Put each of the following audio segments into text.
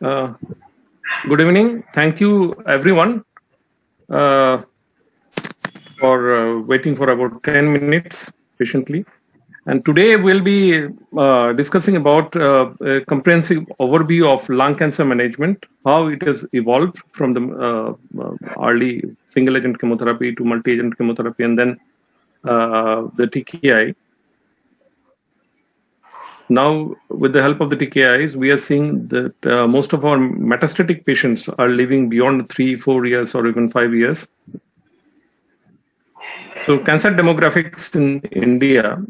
Uh, Good evening. Thank you, everyone, uh, for waiting for about 10 minutes patiently. And today we'll be discussing about a comprehensive overview of lung cancer management, how it has evolved from the early single-agent chemotherapy to multi-agent chemotherapy, and then the TKI. Now, with the help of the TKIs, we are seeing that most of our metastatic patients are living beyond 3-4 years or even 5 years. So, cancer demographics in India,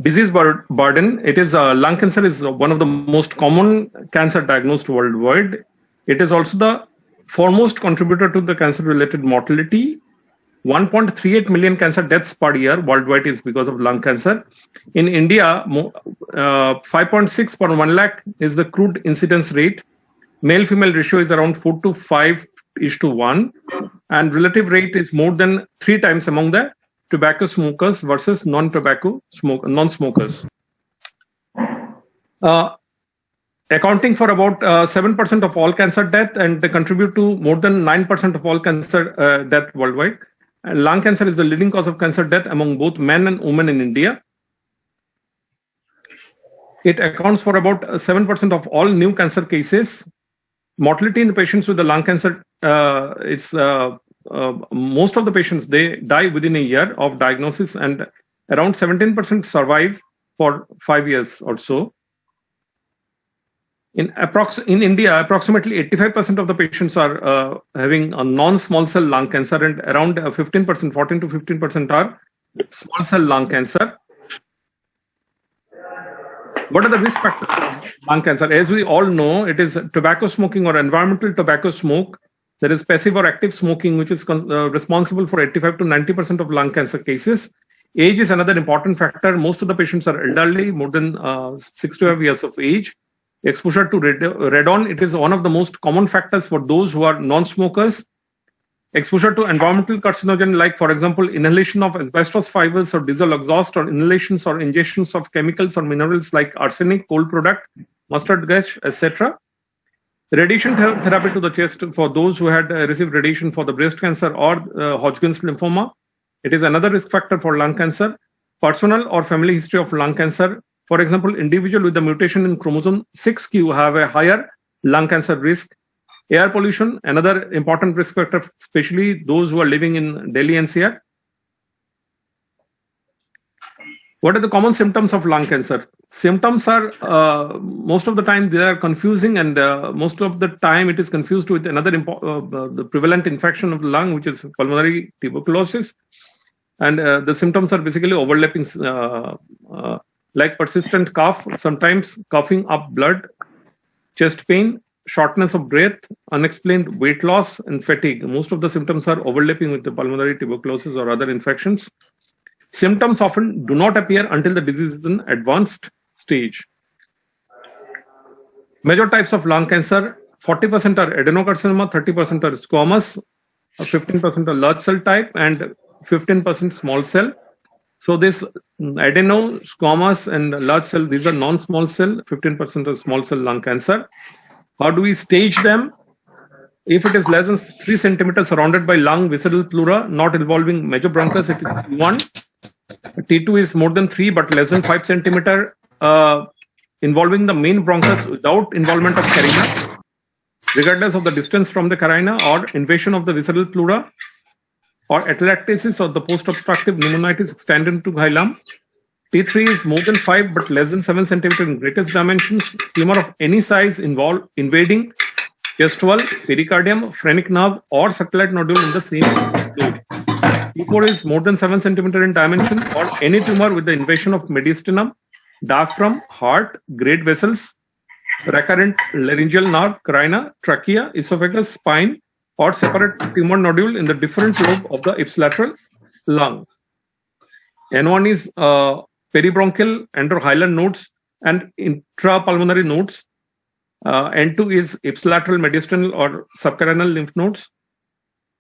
disease burden, it is lung cancer is one of the most common cancer diagnosed worldwide. It is also the foremost contributor to the cancer-related mortality. 1.38 million cancer deaths per year worldwide is because of lung cancer. In India, 5.6 per 1 lakh is the crude incidence rate. Male-female ratio is around 4 to 5:1, and relative rate is more than 3 times among the tobacco smokers versus non-smokers. Accounting for about 7% of all cancer death, and they contribute to more than 9% of all cancer death worldwide. And lung cancer is the leading cause of cancer death among both men and women in India. It accounts for about 7% of all new cancer cases. Mortality in the patients with the lung cancer, most of the patients, they die within a year of diagnosis, and around 17% survive for 5 years or so. In India, approximately 85% of the patients are having a non-small cell lung cancer, and around 15%, 14 to 15% are small cell lung cancer. What are the risk factors of lung cancer? As we all know, it is tobacco smoking or environmental tobacco smoke. There is passive or active smoking, which is responsible for 85 to 90% of lung cancer cases. Age is another important factor. Most of the patients are elderly, more than 65 years of age. Exposure to radon, it is one of the most common factors for those who are non-smokers. Exposure to environmental carcinogen, like, for example, inhalation of asbestos fibers or diesel exhaust, or inhalations or ingestions of chemicals or minerals like arsenic, coal product, mustard gas, etc. Radiation therapy to the chest for those who had received radiation for the breast cancer or Hodgkin's lymphoma. It is another risk factor for lung cancer. Personal or family history of lung cancer. For example, individual with the mutation in chromosome 6q have a higher lung cancer risk. Air pollution, another important risk factor, especially those who are living in Delhi NCR. What are the common symptoms of lung cancer? Symptoms are, most of the time, they are confusing, and most of the time it is confused with another the prevalent infection of the lung, which is pulmonary tuberculosis. And the symptoms are basically overlapping, like persistent cough, sometimes coughing up blood, chest pain, shortness of breath, unexplained weight loss, and fatigue. Most of the symptoms are overlapping with the pulmonary tuberculosis or other infections. Symptoms often do not appear until the disease is in advanced stage. Major types of lung cancer, 40% are adenocarcinoma, 30% are squamous, 15% are large cell type, and 15% small cell. So this adeno, squamous, and large cell, these are non-small cell, 15% are small cell lung cancer. How do we stage them? If it is less than 3 centimeters surrounded by lung visceral pleura, not involving major bronchus, it is T1. T2 is more than 3 but less than 5 centimeter, involving the main bronchus without involvement of carina, regardless of the distance from the carina, or invasion of the visceral pleura, or atelectasis or the post-obstructive pneumonitis extended to hilum. T3 is more than 5 but less than 7 centimeter in greatest dimensions. Tumor of any size invading chest wall, pericardium, phrenic nerve, or satellite nodule in the same fluid. T4 is more than 7 centimeter in dimension, or any tumor with the invasion of mediastinum, diaphragm, heart, great vessels, recurrent laryngeal nerve, carina, trachea, esophagus, spine, or separate tumor nodule in the different lobe of the ipsilateral lung. N1 is peribronchial enterohilar nodes and intrapulmonary nodes. N2 is ipsilateral mediastinal or subcarinal lymph nodes.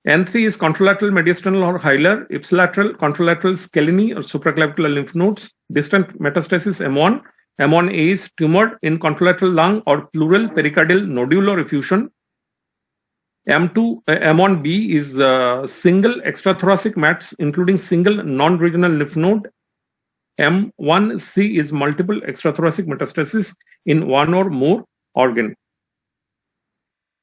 N3 is contralateral mediastinal or hilar, ipsilateral, contralateral scalene or supraclavicular lymph nodes. Distant metastasis M1, M1A is tumor in contralateral lung or pleural, pericardial, nodule or effusion. M1B is single extrathoracic mets, including single non-regional lymph node. M1C is multiple extrathoracic metastasis in one or more organ.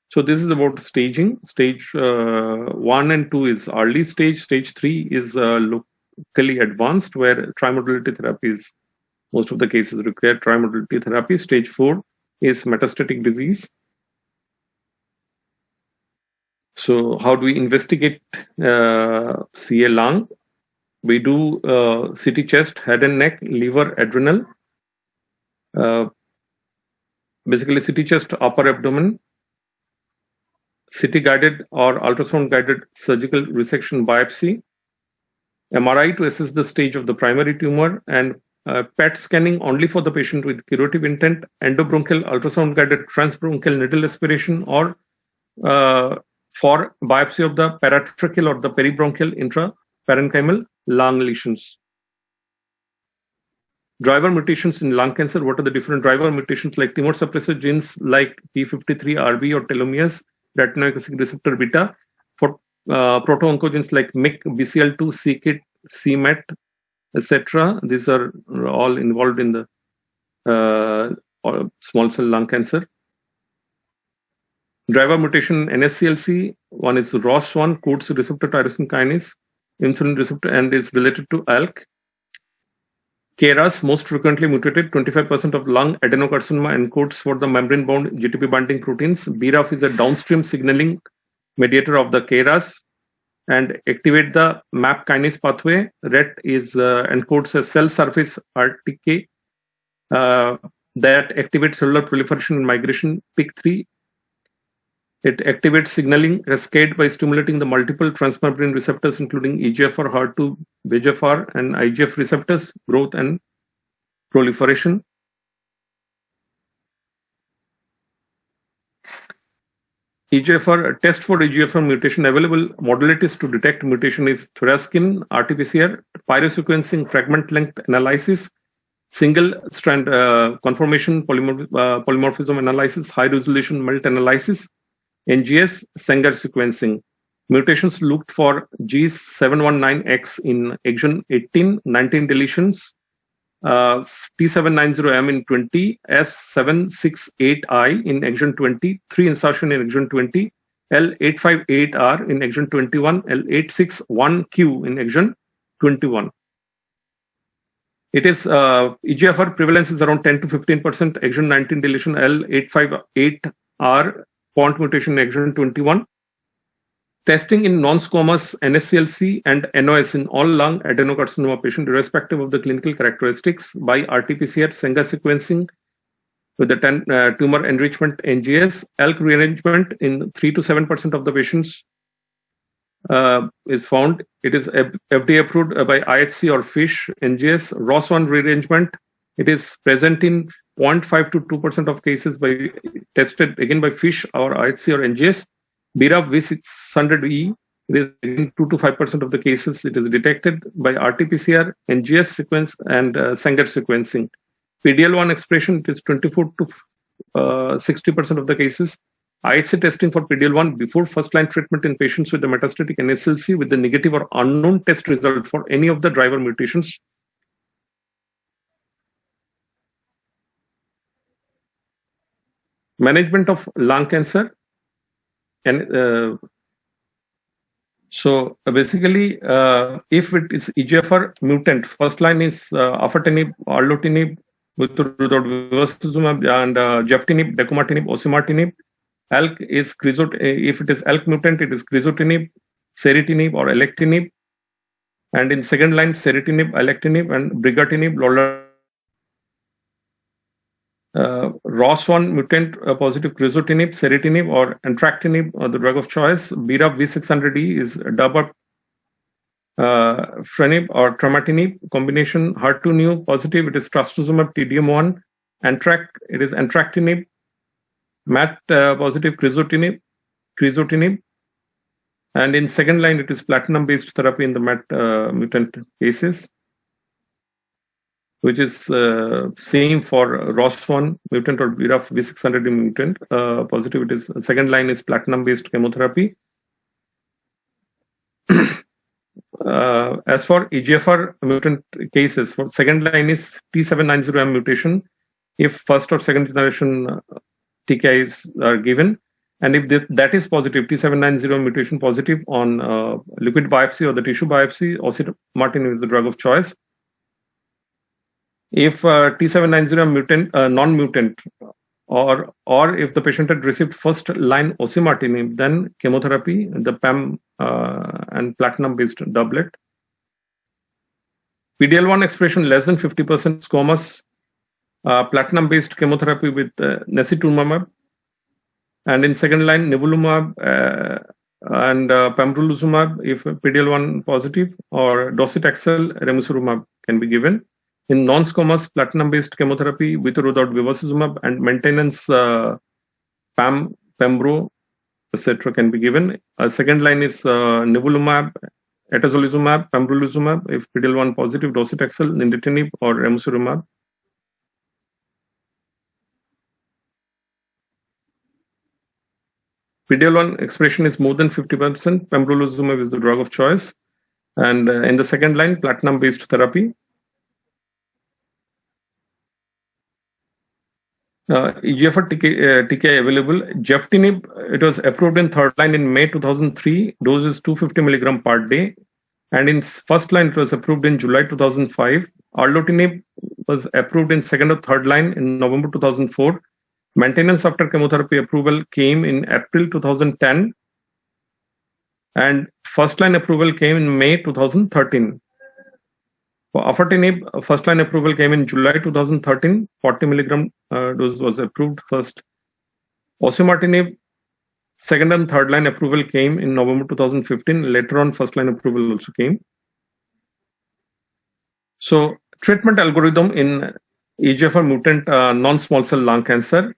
So this is about staging. Stage 1 and 2 is early stage. Stage 3 is locally advanced, where trimodality therapy is most of the cases require trimodality therapy. Stage 4 is metastatic disease. So how do we investigate CA lung? We do CT chest, head and neck, liver, adrenal. Basically CT chest, upper abdomen, CT guided or ultrasound guided surgical resection biopsy, MRI to assess the stage of the primary tumor, and PET scanning only for the patient with curative intent, endobronchial ultrasound guided transbronchial needle aspiration, or for biopsy of the paratracheal or the peribronchial intraparenchymal lung lesions. Driver mutations in lung cancer. What are the different driver mutations? Like tumor suppressor genes like P53RB or telomeres, retinoic acid receptor beta. For proto-oncogenes like MYC, BCL2, c-KIT, c-MET, etc. These are all involved in the small cell lung cancer. Driver mutation NSCLC, one is ROS1, Coats receptor tyrosine kinase, insulin receptor, and is related to ALK. KRAS, most frequently mutated, 25% of lung adenocarcinoma encodes for the membrane-bound GTP binding proteins. BRAF is a downstream signaling mediator of the KRAS and activate the MAP kinase pathway. RET is encodes a cell surface RTK that activates cellular proliferation and migration. PIK3, it activates signaling cascade by stimulating the multiple transmembrane receptors, including EGFR, HER2, VEGFR, and IGF receptors, growth and proliferation. EGFR, test for EGFR mutation available modalities to detect mutation is Thuraskin, RT-PCR, pyrosequencing fragment length analysis, single strand conformation polymorphism analysis, high resolution MELT analysis, NGS, Sanger sequencing. Mutations looked for G719X in exon 18, 19 deletions, T790M in 20, S768I in exon 20, 3 insertion in exon 20, L858R in exon 21, L861Q in exon 21. It is EGFR prevalence is around 10 to 15%, exon 19 deletion, L858R, point mutation in exon 21. Testing in non-squamous NSCLC and NOS in all lung adenocarcinoma patients, irrespective of the clinical characteristics, by RT-PCR, Sanger sequencing with the tumor enrichment NGS. ALK rearrangement in 3 to 7% of the patients is found. It is FDA approved by IHC or FISH NGS. ROS1 rearrangement, it is present in 0.5 to 2% of cases by tested again by FISH or IHC or NGS. BRAF V600E, it is in 2 to 5% of the cases. It is detected by RT-PCR, NGS sequence, and Sanger sequencing. PDL1 expression, it is 24 to 60% of the cases. IHC testing for PDL1 before first-line treatment in patients with the metastatic NSCLC with the negative or unknown test result for any of the driver mutations. Management of lung cancer. And so basically, if it is EGFR mutant, first line is afatinib, erlotinib, without bevacizumab, and geftinib, decomatinib, osimertinib. ALK is if it is ALK mutant, it is crizotinib, ceritinib, or alectinib. And in second line, ceritinib, alectinib, and brigatinib, lorlatinib. ROS1 mutant positive crizotinib, ceritinib, or entrectinib are the drug of choice. BRAF V600E is dabaprenib or tramatinib combination. HER2 positive, it is trastuzumab TDM1. Antrac, it is entrectinib. MAT positive crizotinib. And in second line, it is platinum-based therapy in the MAT mutant cases. which is same for ROS1 mutant or BRAF V600 mutant positive. It is second line is platinum-based chemotherapy. As for EGFR mutant cases, for second line is T790M mutation if first or second generation TKIs are given. And if that is positive, T790 mutation positive on liquid biopsy or the tissue biopsy, osimertinib is the drug of choice. If T790 mutant, non-mutant, or if the patient had received first line osimertinib, then chemotherapy, the PAM and platinum-based doublet. PD-L1 expression less than 50% squamous, platinum-based chemotherapy with necitumumab. And in second line, nivolumab and pembrolizumab if PD-L1 positive, or docetaxel, ramucirumab can be given. In non-squamous platinum-based chemotherapy with or without bevacizumab and maintenance PAM, pembro, etc. can be given. Second line is nivolumab, atezolizumab, pembrolizumab if PD-L1 positive, docetaxel, nintedanib, or ramucirumab. PD-L1 expression is more than 50%. Pembrolizumab is the drug of choice. And in the second line, platinum-based therapy. EGFR TKI available. Geftinib, it was approved in third line in May 2003. Dose is 250 milligram per day. And in first line, it was approved in July 2005. Arlotinib was approved in second or third line in November 2004. Maintenance after chemotherapy approval came in April 2010. And first line approval came in May 2013. For afatinib, first line approval came in July 2013. 40 milligram dose was approved first. Osimertinib, second and third line approval came in November 2015. Later on, first line approval also came. So, treatment algorithm in EGFR mutant non-small cell lung cancer.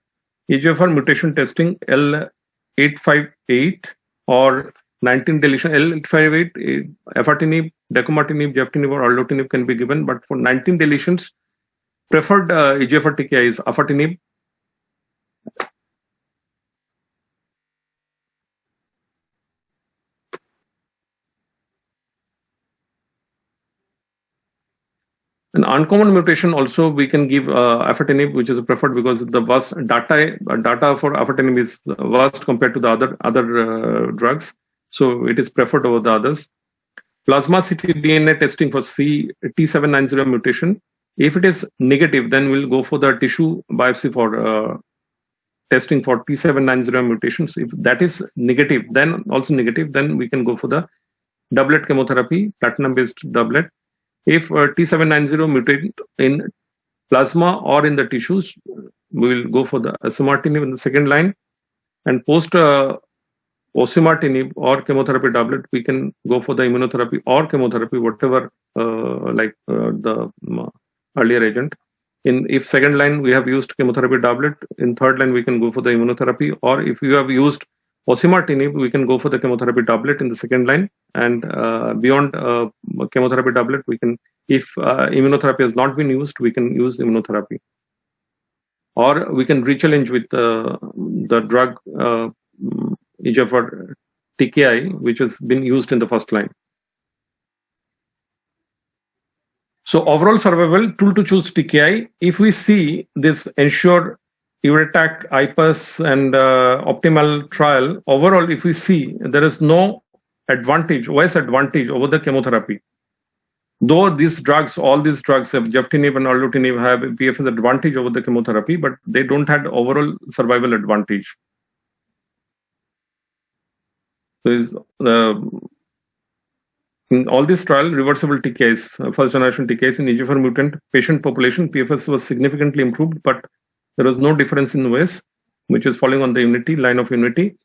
EGFR mutation testing L858 or 19 deletion L858, afatinib, dacomartinib, geftinib, or arlotinib can be given, but for 19 deletions, preferred EGFR TKI is afatinib. An uncommon mutation also we can give afatinib, which is preferred because the vast data for afatinib is vast compared to the other drugs, so it is preferred over the others. Plasma ctDNA testing for T790 mutation. If it is negative, then we'll go for the tissue biopsy for testing for T790 mutations. If that is negative, then we can go for the doublet chemotherapy, platinum-based doublet. If T790 mutant in plasma or in the tissues, we will go for the osimertinib in the second line. And post osimertinib or chemotherapy doublet, we can go for the immunotherapy or chemotherapy, whatever the earlier agent. If second line we have used chemotherapy doublet, in third line we can go for the immunotherapy, or if you have used osimertinib, we can go for the chemotherapy doublet in the second line. And beyond chemotherapy doublet, we can, if immunotherapy has not been used, we can use immunotherapy. Or we can rechallenge with the drug EGFR TKI, which has been used in the first line. So overall survival, tool to choose TKI. If we see this ensure EURATAC, IPAS, and optimal trial, overall, if we see there is no advantage, OS advantage over the chemotherapy. Though these drugs, all these drugs have geftinib and arlotinib have PFS advantage over the chemotherapy, but they don't have overall survival advantage. So in all these trials, reversible TKIs, first generation TKIs in EGFR mutant patient population, PFS was significantly improved, but there was no difference in OS, which is following on the line of unity.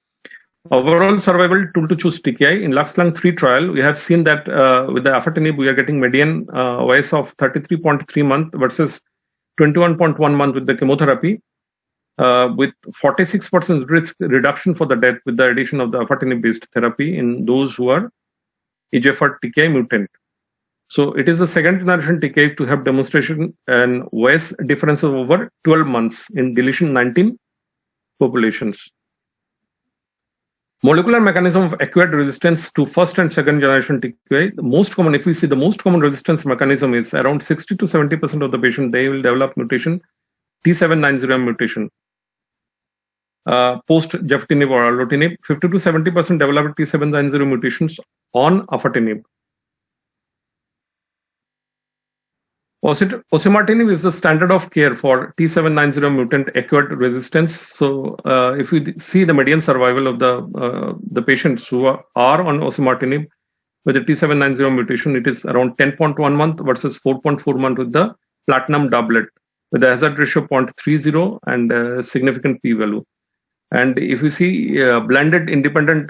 Overall survival, tool to choose TKI. In LUX-Lung 3 trial, we have seen that with the afatinib, we are getting median OS of 33.3 months versus 21.1 months with the chemotherapy, with 46% risk reduction for the death with the addition of the afatinib-based therapy in those who are EGFR TKI mutant. So it is the second generation TKI to have demonstration and OS differences over 12 months in deletion 19 populations. Molecular mechanism of acquired resistance to first and second generation TKI. The most common, if we see the most common resistance mechanism is around 60 to 70% of the patient, they will develop mutation, T790M mutation. Post gefitinib or erlotinib, 50 to 70% develop T790 mutations on afatinib. Osimertinib is the standard of care for T790 mutant acquired resistance. So if we see the median survival of the patients who are on osimertinib with the T790 mutation, it is around 10.1 month versus 4.4 month with the platinum doublet, with a hazard ratio 0.30 and a significant p-value. And if you see blended independent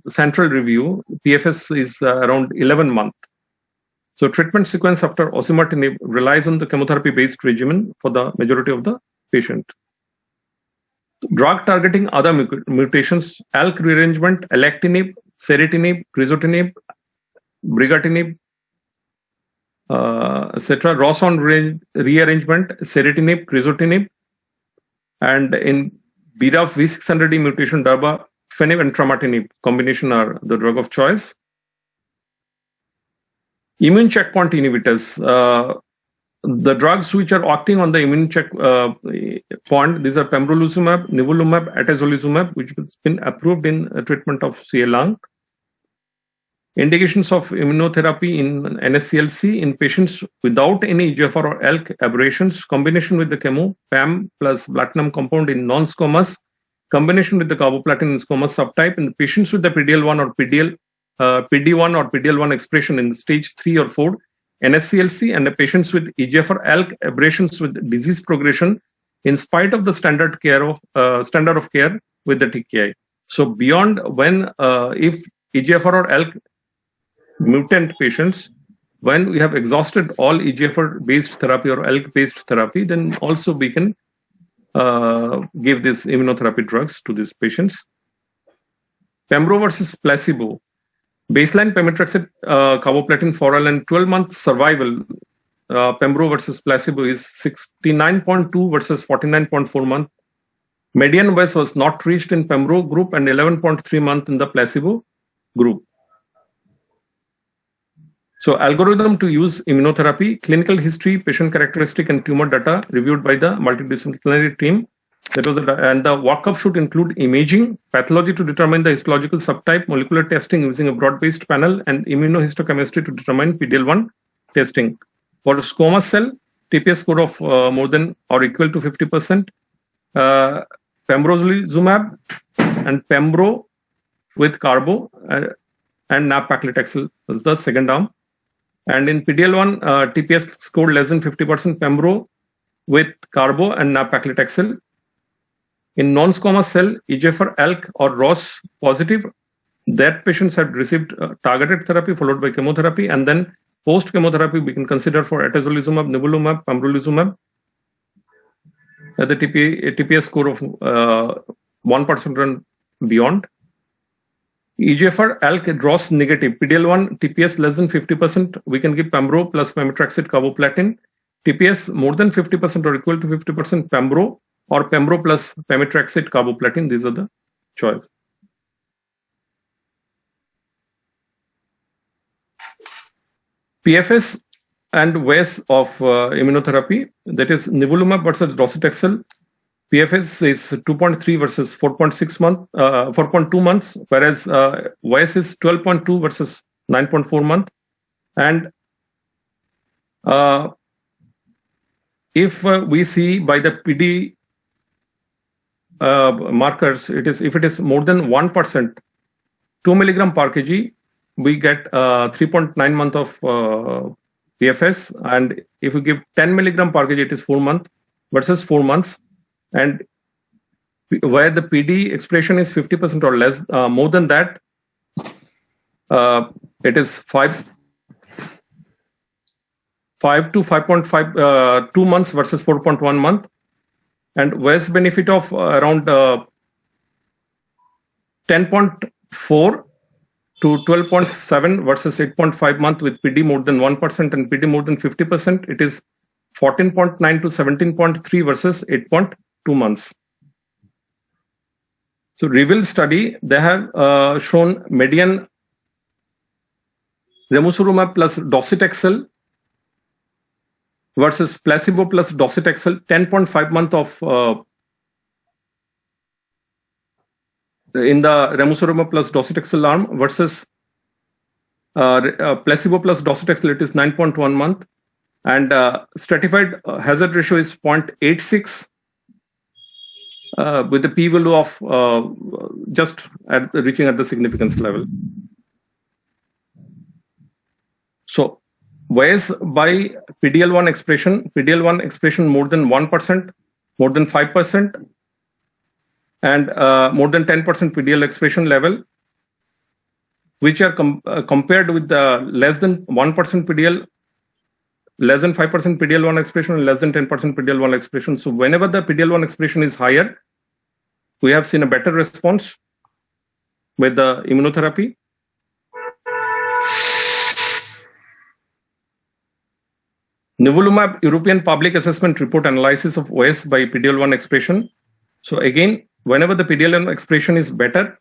central review, PFS is around 11 months. So treatment sequence after osimertinib relies on the chemotherapy-based regimen for the majority of the patient. Drug targeting other mutations, ALK rearrangement, alectinib, ceritinib, crizotinib, brigatinib, etc. ROS1 rearrangement, ceritinib, crizotinib, and in BRAF V600E mutation, darbepoetinib and trametinib combination are the drug of choice. Immune checkpoint inhibitors, the drugs which are acting on the immune checkpoint, these are pembrolizumab, nivolumab, atezolizumab, which has been approved in treatment of CA lung. Indications of immunotherapy in NSCLC in patients without any EGFR or ALK aberrations, combination with the chemo, PAM plus platinum compound in non-squamous, combination with the carboplatin in squamous subtype, in the patients with the PD-L1 or PD1 or PD-L1 expression in stage 3 or 4, NSCLC, and the patients with EGFR ALK aberrations with disease progression in spite of the standard of care with the TKI. So beyond when, if EGFR or ALK mutant patients, when we have exhausted all EGFR-based therapy or ALK-based therapy, then also we can give these immunotherapy drugs to these patients. Pembro versus placebo. Baseline pemetrexed carboplatin for all and 12-month survival, Pembro versus placebo is 69.2 versus 49.4 month. Median OS was not reached in Pembro group and 11.3 month in the placebo group. So algorithm to use immunotherapy, clinical history, patient characteristic, and tumor data reviewed by the multidisciplinary team. That was and the workup should include imaging, pathology to determine the histological subtype, molecular testing using a broad-based panel, and immunohistochemistry to determine PD-L1 testing. For squamous cell, TPS score of more than or equal to 50%, pembrolizumab and pembro with carbo and nab-paclitaxel is the second arm. And in PD-L1, TPS scored less than 50%, pembro with carbo and nab-paclitaxel. In non-squamous cell, EGFR, ALK, or ROS positive, that patients had received targeted therapy followed by chemotherapy, and then post-chemotherapy we can consider for atezolizumab, nivolumab, pembrolizumab at the TPS score of 1% and beyond. EGFR, ALK, ROS negative, PD-L1, TPS less than 50%, we can give pembro plus pemetrexed carboplatin. TPS more than 50% or equal to 50%, pembro, or pembro plus pemetrexed carboplatin. These are the choice. PFS and ways of immunotherapy, that is nivolumab versus docetaxel. PFS is 2.3 versus 4.2 months, whereas OS is 12.2 versus 9.4 months. And if we see by the PD markers, if it is more than 1%, 2 milligram per kg, we get 3.9 months of PFS. And if we give 10 milligram per kg, it is 4 months versus 4 months. And where the PD expression is 50% or less, more than that, it is 5 to 5.5, 2 months versus 4.1 month. And OS benefit of around 10.4 to 12.7 versus 8.5 month with PD more than 1% and PD more than 50%. It is 14.9 to 17.3 versus 8.2 months. So REVEAL study, they have shown median ramucirumab plus docetaxel versus placebo plus docetaxel, 10.5 month of in the ramucirumab plus docetaxel arm versus placebo plus docetaxel, it is 9.1 month, and stratified hazard ratio is 0.86 with the p-value of just reaching at the significance level. So VOES by PD-L1 expression more than 1%, more than 5%, and more than 10% PDL expression level, which are compared with the less than 1% PDL, less than 5% PDL1 expression, and less than 10% PDL1 expression. So whenever the PDL1 expression is higher, we have seen a better response with the immunotherapy. Nivolumab European Public Assessment Report analysis of OS by PDL1 expression. So again, whenever the PDL1 expression is better,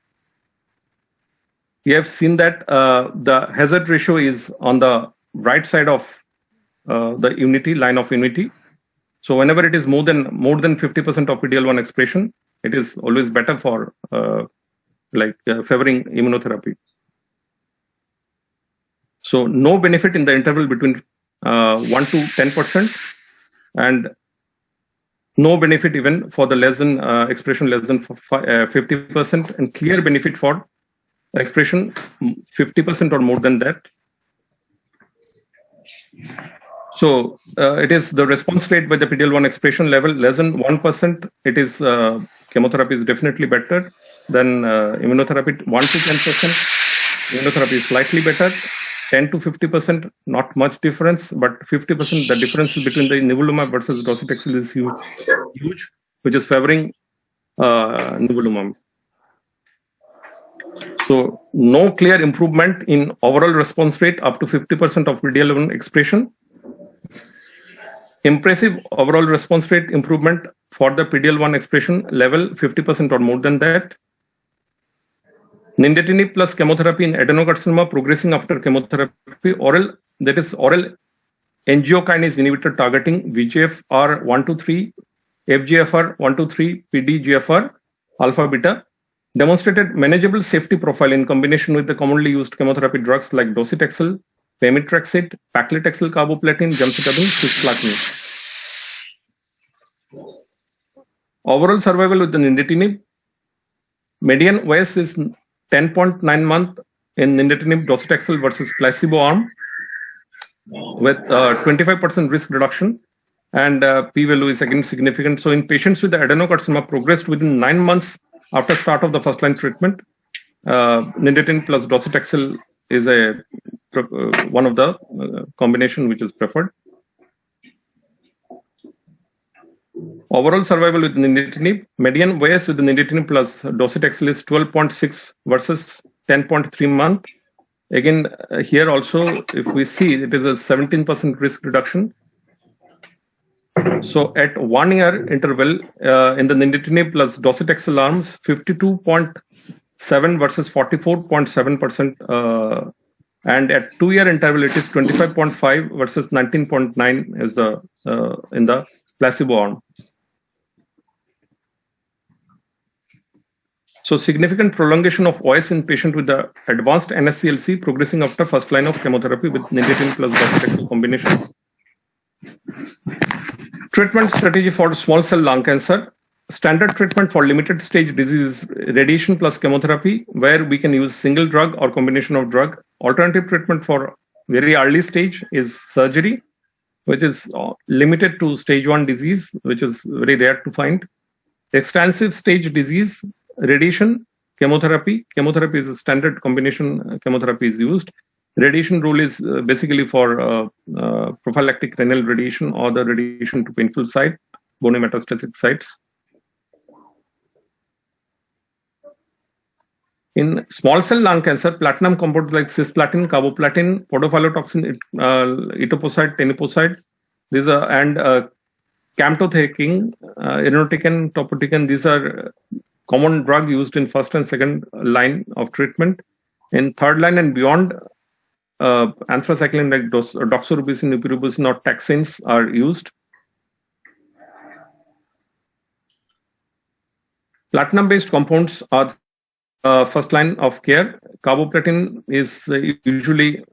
we have seen that the hazard ratio is on the right side of the unity, line of unity. So whenever it is more than 50% of PDL1 expression, it is always better for favoring immunotherapy. So no benefit in the interval between 1 to 10%, and no benefit even for the less than expression less than 50%, and clear benefit for expression 50% or more than that. So it is the response rate by the PDL1 expression level less than 1%. It is chemotherapy is definitely better than immunotherapy. 1 to 10%, immunotherapy is slightly better. 10 to 50%, not much difference, but 50%, the difference between the nivolumab versus docetaxel is huge, which is favoring nivolumab. So no clear improvement in overall response rate up to 50% of PDL1 expression. Impressive overall response rate improvement for the PDL1 expression level 50% or more than that. Nintedanib plus chemotherapy in adenocarcinoma progressing after chemotherapy, oral angiokinase inhibitor targeting VEGFR 123, FGFR 123, PDGFR, alpha beta, demonstrated manageable safety profile in combination with the commonly used chemotherapy drugs like docetaxel, pemetrexed, paclitaxel, carboplatin, gemcitabine, cisplatin. Overall survival with the nintedanib, median OS is 10.9 month in nintedanib docetaxel versus placebo arm with 25% risk reduction, and p-value is again significant. So in patients with the adenocarcinoma progressed within 9 months after start of the first line treatment, nintedanib plus docetaxel is one of the combination which is preferred. Overall survival with nintedanib, median OS with the nintedanib plus docetaxel is 12.6 versus 10.3 month. Again, here also, if we see, it is a 17% risk reduction. So at 1 year interval in the nintedanib plus docetaxel arms, 52.7 versus 44.7%, and at 2 year interval, it is 25.5 versus 19.9 is the in the placebo arm. So significant prolongation of OS in patient with the advanced NSCLC progressing after first line of chemotherapy with nintedanib plus docetaxel combination. Treatment strategy for small cell lung cancer. Standard treatment for limited stage disease is radiation plus chemotherapy, where we can use single drug or combination of drug. Alternative treatment for very early stage is surgery, which is limited to stage 1 disease, which is very rare to find. Extensive stage disease, radiation, chemotherapy. Chemotherapy is a standard combination chemotherapy is used. Radiation rule is basically for prophylactic renal radiation or the radiation to painful site, bone metastatic sites. In small cell lung cancer, platinum compounds like cisplatin, carboplatin, podophyllitoxin, etoposide, teniposide, these are and camtothecin, irinotecan, topotecan. These are common drug used in first and second line of treatment. In third line and beyond, anthracycline like doxorubicin, nupirubicin, or taxanes are used. Platinum-based compounds are first line of care. Carboplatin is usually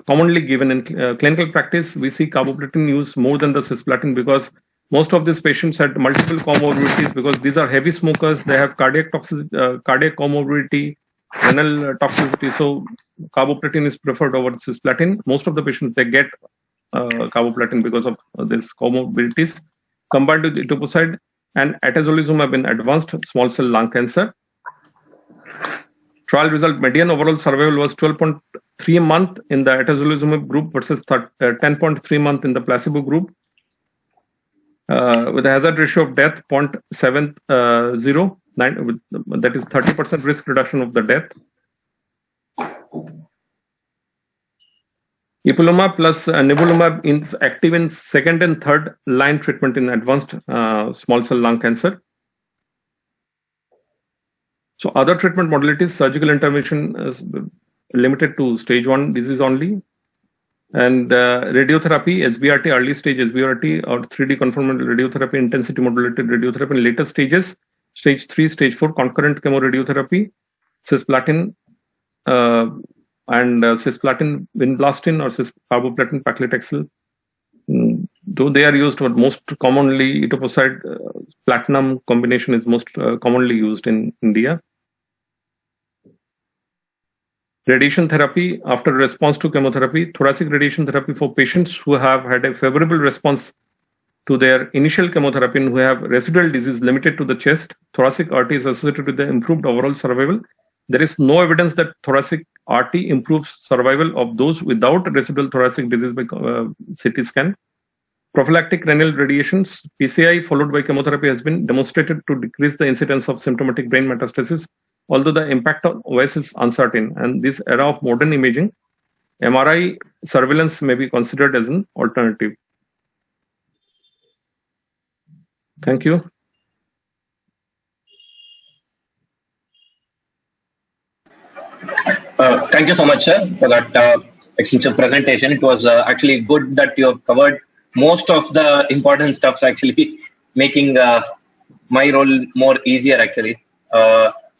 commonly given in clinical practice. We see carboplatin used more than the cisplatin because most of these patients had multiple comorbidities because these are heavy smokers. They have cardiac toxicity, cardiac comorbidity, renal toxicity. So carboplatin is preferred over cisplatin. Most of the patients, they get carboplatin because of these comorbidities. Combined with etoposide and atezolizumab in advanced small cell lung cancer. Trial result, median overall survival was 12.3 months in the atezolizumab group versus 10.3 months in the placebo group, with a hazard ratio of death 0.70, that is 30% risk reduction of the death. Ipilimumab plus nivolumab is active in second and third line treatment in advanced small cell lung cancer. So other treatment modalities, surgical intervention is limited to stage 1 disease only. And radiotherapy, SBRT, early stage SBRT or 3D conformal radiotherapy, intensity modulated radiotherapy in later stages, stage 3, stage 4, concurrent chemoradiotherapy, cisplatin and cisplatin vinblastine or carboplatin paclitaxel. Though they are used, but most commonly etoposide platinum combination is most commonly used in India. Radiation therapy after response to chemotherapy, thoracic radiation therapy for patients who have had a favorable response to their initial chemotherapy and who have residual disease limited to the chest. Thoracic RT is associated with the improved overall survival. There is no evidence that thoracic RT improves survival of those without residual thoracic disease by CT scan. Prophylactic renal radiations, PCI followed by chemotherapy has been demonstrated to decrease the incidence of symptomatic brain metastasis, although the impact on OS is uncertain. And this era of modern imaging, MRI surveillance may be considered as an alternative. Thank you. Thank you so much, sir, for that extensive presentation. It was actually good that you have covered most of the important stuffs, actually making my role more easier, actually.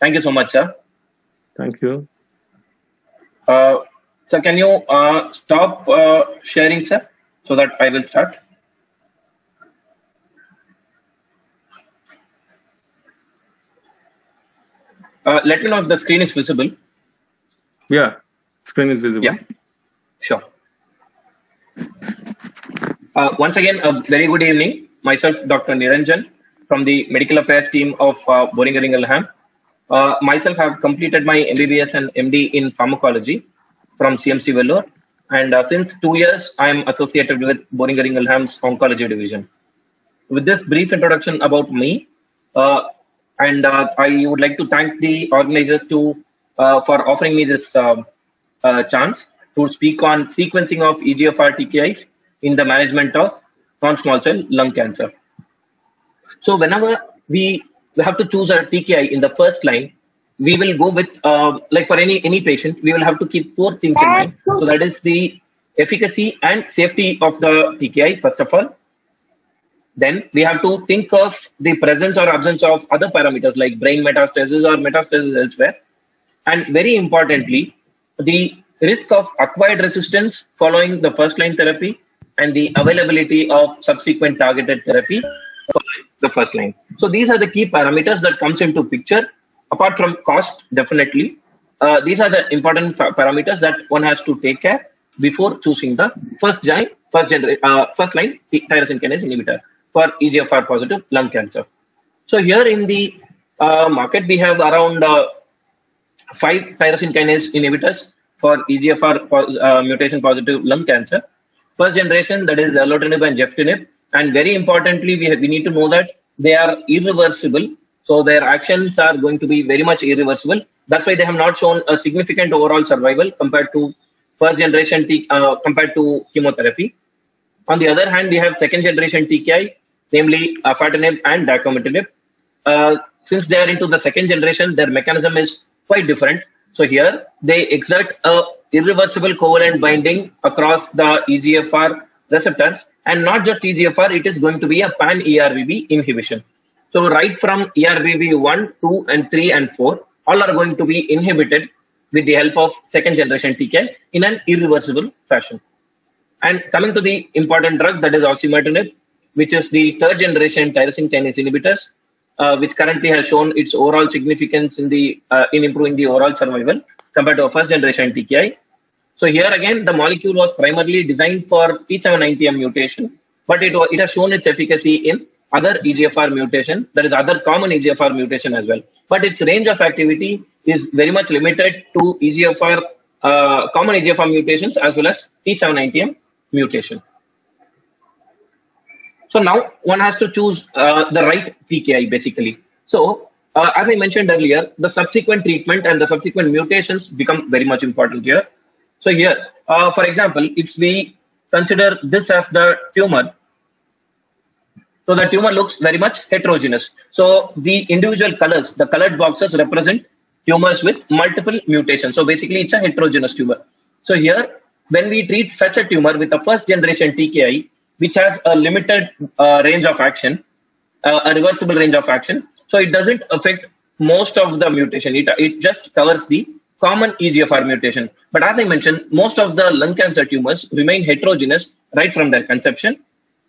Thank you so much, sir. Thank you. So can you stop sharing, sir, so that I will start? Let me know if the screen is visible. Yeah, screen is visible. Yeah, sure. Once again, a very good evening. Myself, Dr. Niranjan, from the Medical Affairs team of Boehringer Ingelheim. Myself have completed my MBBS and MD in pharmacology from CMC Vellore. And since 2 years, I am associated with Boehringer Ingelheim's oncology division. With this brief introduction about me, I would like to thank the organizers for offering me this chance to speak on sequencing of EGFR TKIs in the management of non-small cell lung cancer. So whenever we have to choose a TKI in the first line, we will go with, like for any patient, we will have to keep 4 things in mind. So that is the efficacy and safety of the TKI, first of all. Then we have to think of the presence or absence of other parameters like brain metastasis or metastasis elsewhere. And very importantly, the risk of acquired resistance following the first line therapy and the availability of subsequent targeted therapy following the first line. So these are the key parameters that comes into picture. Apart from cost, definitely, these are the important parameters that one has to take care before choosing the first line tyrosine kinase inhibitor for EGFR positive lung cancer. So here in the market, we have around 5 tyrosine kinase inhibitors for EGFR mutation positive lung cancer. First generation, that is erlotinib and geftinib. And very importantly, we need to know that they are irreversible. So their actions are going to be very much irreversible. That's why they have not shown a significant overall survival compared to first generation compared to chemotherapy. On the other hand, we have second generation TKI, namely afatinib and dacomitinib. Since they are into the second generation, their mechanism is quite different. So here they exert a irreversible covalent binding across the EGFR receptors, and not just EGFR, it is going to be a pan ERBB inhibition. So right from ERBB 1, 2, and 3 and 4, all are going to be inhibited with the help of second generation TKI in an irreversible fashion. And coming to the important drug, that is osimertinib, which is the third generation tyrosine kinase inhibitors, which currently has shown its overall significance in improving the overall survival compared to a first generation TKI. So here again, the molecule was primarily designed for T790M mutation, but it has shown its efficacy in other EGFR mutation, that is other common EGFR mutation as well. But its range of activity is very much limited to EGFR, common EGFR mutations as well as T790M mutation. So now one has to choose the right TKI basically. So as I mentioned earlier, the subsequent treatment and the subsequent mutations become very much important here. So here, for example, if we consider this as the tumor, so the tumor looks very much heterogeneous. So the individual colors, the colored boxes represent tumors with multiple mutations. So basically it's a heterogeneous tumor. So here, when we treat such a tumor with a first generation TKI, which has a limited range of action, a reversible range of action, so it doesn't affect most of the mutation. It just covers the common EGFR mutation. But as I mentioned, most of the lung cancer tumors remain heterogeneous right from their conception.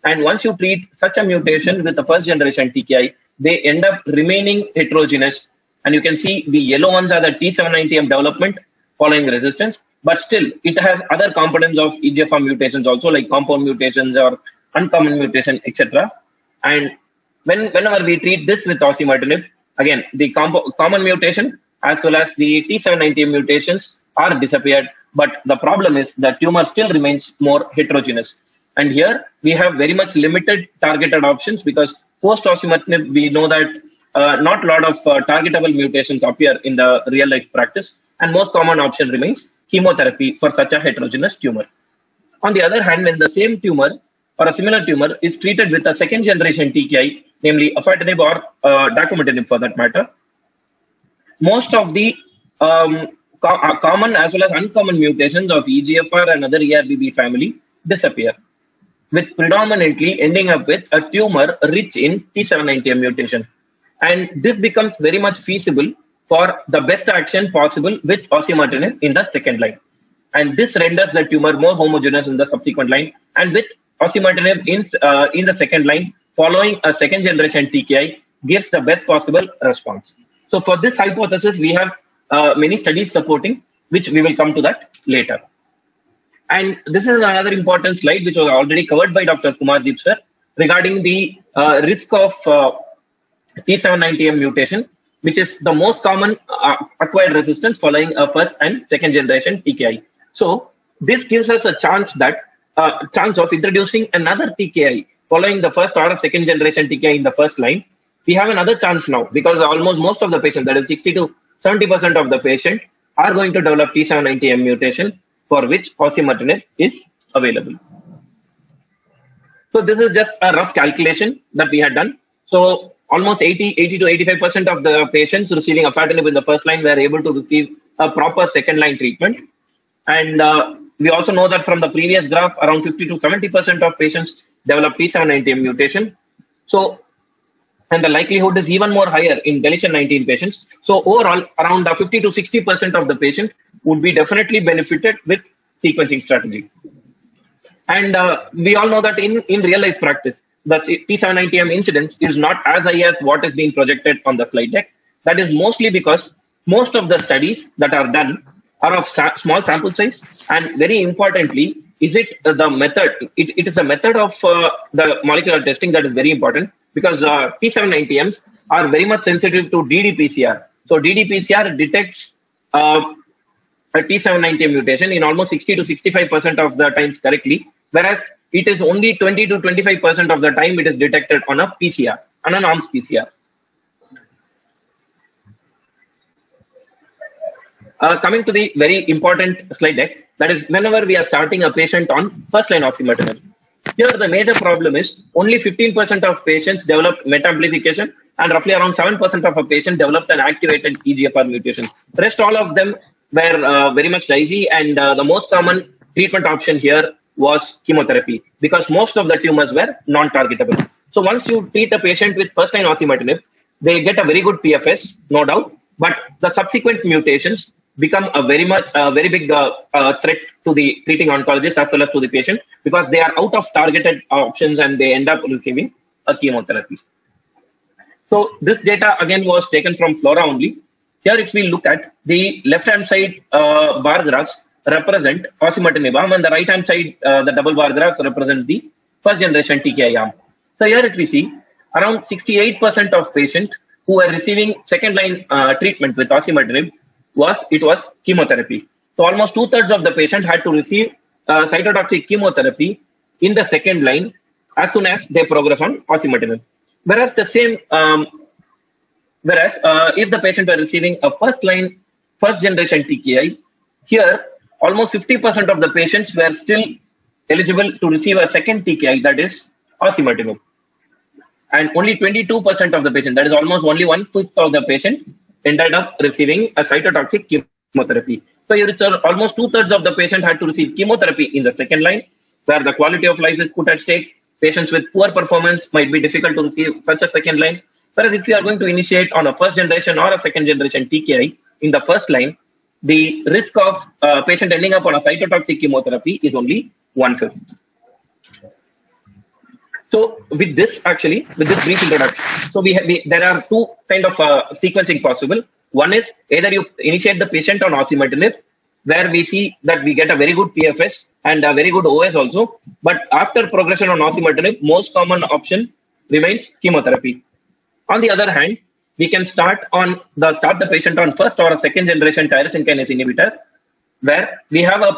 And once you treat such a mutation with the first generation TKI, they end up remaining heterogeneous. And you can see the yellow ones are the T790M development following resistance. But still, it has other components of EGFR mutations also, like compound mutations or uncommon mutation, etc. And whenever we treat this with osimertinib, again, the common mutation as well as the T790M mutations are disappeared. But the problem is that tumor still remains more heterogeneous. And here we have very much limited targeted options, because post osimertinib, we know that not a lot of targetable mutations appear in the real life practice. And most common option remains chemotherapy for such a heterogeneous tumor. On the other hand, when the same tumor or a similar tumor is treated with a second generation TKI, namely afatinib or dacomitinib for that matter, most of the common as well as uncommon mutations of EGFR and other ERBB family disappear, with predominantly ending up with a tumor rich in T790M mutation. And this becomes very much feasible for the best action possible with osimertinib in the second line. And this renders the tumor more homogeneous in the subsequent line. And with osimertinib in the second line, following a second generation TKI, gives the best possible response. So for this hypothesis, we have many studies supporting, which we will come to that later. And this is another important slide, which was already covered by Dr. Kumardeep sir, regarding the risk of T790M mutation, which is the most common acquired resistance following a first and second generation TKI. So this gives us a chance of introducing another TKI following the first or second generation TKI in the first line. We have another chance now, because almost most of the patients, that is 60 to 70% of the patient, are going to develop T790M mutation, for which osimertinib is available. So this is just a rough calculation that we had done. So almost 80 to 85% of the patients receiving afatinib in the first line were able to receive a proper second line treatment. And we also know that from the previous graph, around 50 to 70% of patients develop T790M mutation. So, and the likelihood is even more higher in deletion 19 patients. So overall, around 50 to 60% of the patient would be definitely benefited with sequencing strategy. And we all know that in real life practice, the T790M incidence is not as high as what is being projected on the slide deck. That is mostly because most of the studies that are done are of small sample size, and very importantly, is it the method? It is the method of the molecular testing that is very important, because T790Ms are very much sensitive to ddPCR. So ddPCR detects a T790M mutation in almost 60 to 65% of the times correctly, whereas it is only 20 to 25% of the time it is detected on a PCR, on an ARMS PCR. Coming to the very important slide deck, that is whenever we are starting a patient on first line osimertinib. Here the major problem is only 15% of patients developed MET amplification and roughly around 7% of a patient developed an activated EGFR mutation. The rest all of them were very much dicey, and the most common treatment option here was chemotherapy because most of the tumors were non-targetable. So once you treat a patient with first line osimertinib, they get a very good PFS, no doubt, but the subsequent mutations become a very big threat to the treating oncologist as well as to the patient because they are out of targeted options and they end up receiving a chemotherapy. So this data again was taken from Flora only. Here if we look at the left hand side bar graphs represent osimertinib arm and the right hand side the double bar graphs represent the first generation TKI arm. So here if we see around 68% of patients who were receiving second line treatment with osimertinib was chemotherapy. So almost 2/3 of the patient had to receive cytotoxic chemotherapy in the second line as soon as they progress on osimertinib. Whereas if the patient were receiving a first generation TKI, here almost 50% of the patients were still eligible to receive a second TKI, that is osimertinib. And only 22% of the patient, that is almost only 1/5 of the patient, ended up receiving a cytotoxic chemotherapy. So here it's almost 2/3 of the patient had to receive chemotherapy in the second line, where the quality of life is put at stake. Patients with poor performance might be difficult to receive such a second line. Whereas if you are going to initiate on a first generation or a second generation TKI in the first line, the risk of patient ending up on a cytotoxic chemotherapy is only 1/5. So with this brief introduction, so there are two kind of sequencing possible. One is either you initiate the patient on osimertinib, where we see that we get a very good PFS and a very good OS also. But after progression on osimertinib, most common option remains chemotherapy. On the other hand, we can start the patient on first or a second generation tyrosine kinase inhibitor, where we have a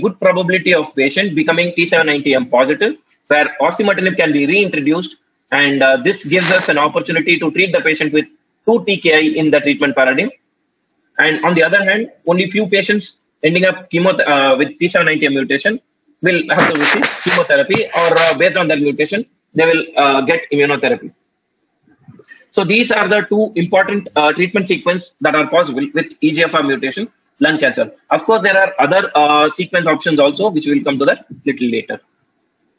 good probability of patient becoming T790M positive, where osimertinib can be reintroduced, and this gives us an opportunity to treat the patient with 2 TKI in the treatment paradigm. And on the other hand, only few patients ending up with T790M mutation will have to receive chemotherapy, or based on that mutation, they will get immunotherapy. So these are the two important treatment sequence that are possible with EGFR mutation lung cancer. Of course, there are other sequence options also, which we will come to that little later.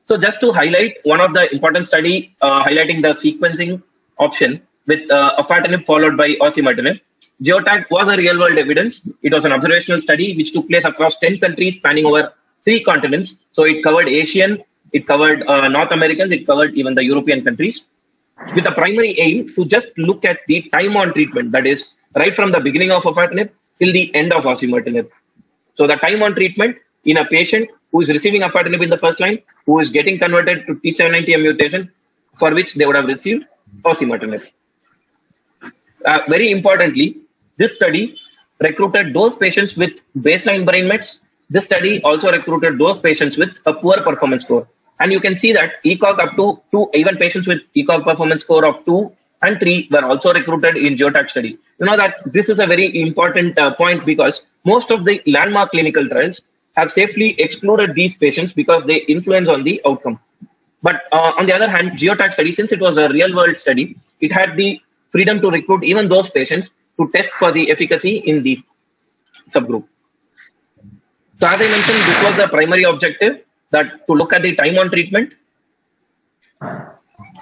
So just to highlight one of the important study highlighting the sequencing option with afatinib followed by osimertinib. GEOTAC was a real world evidence. It was an observational study which took place across 10 countries spanning over 3 continents. So it covered Asian, it covered North Americans, it covered even the European countries, with a primary aim to just look at the time on treatment, that is right from the beginning of afatinib till the end of osimertinib. So the time on treatment in a patient who is receiving afatinib in the first line, who is getting converted to T790M mutation, for which they would have received osimertinib. Very importantly, this study recruited those patients with baseline brain mets. This study also recruited those patients with a poor performance score. And you can see that ECOG up to 2, even patients with ECOG performance score of 2 and 3 were also recruited in GEOTAC study. You know that this is a very important point because most of the landmark clinical trials have safely excluded these patients because they influence on the outcome. But on the other hand, GEOTAC study, since it was a real world study, it had the freedom to recruit even those patients to test for the efficacy in the subgroup. So as I mentioned, this was the primary objective, that to look at the time on treatment.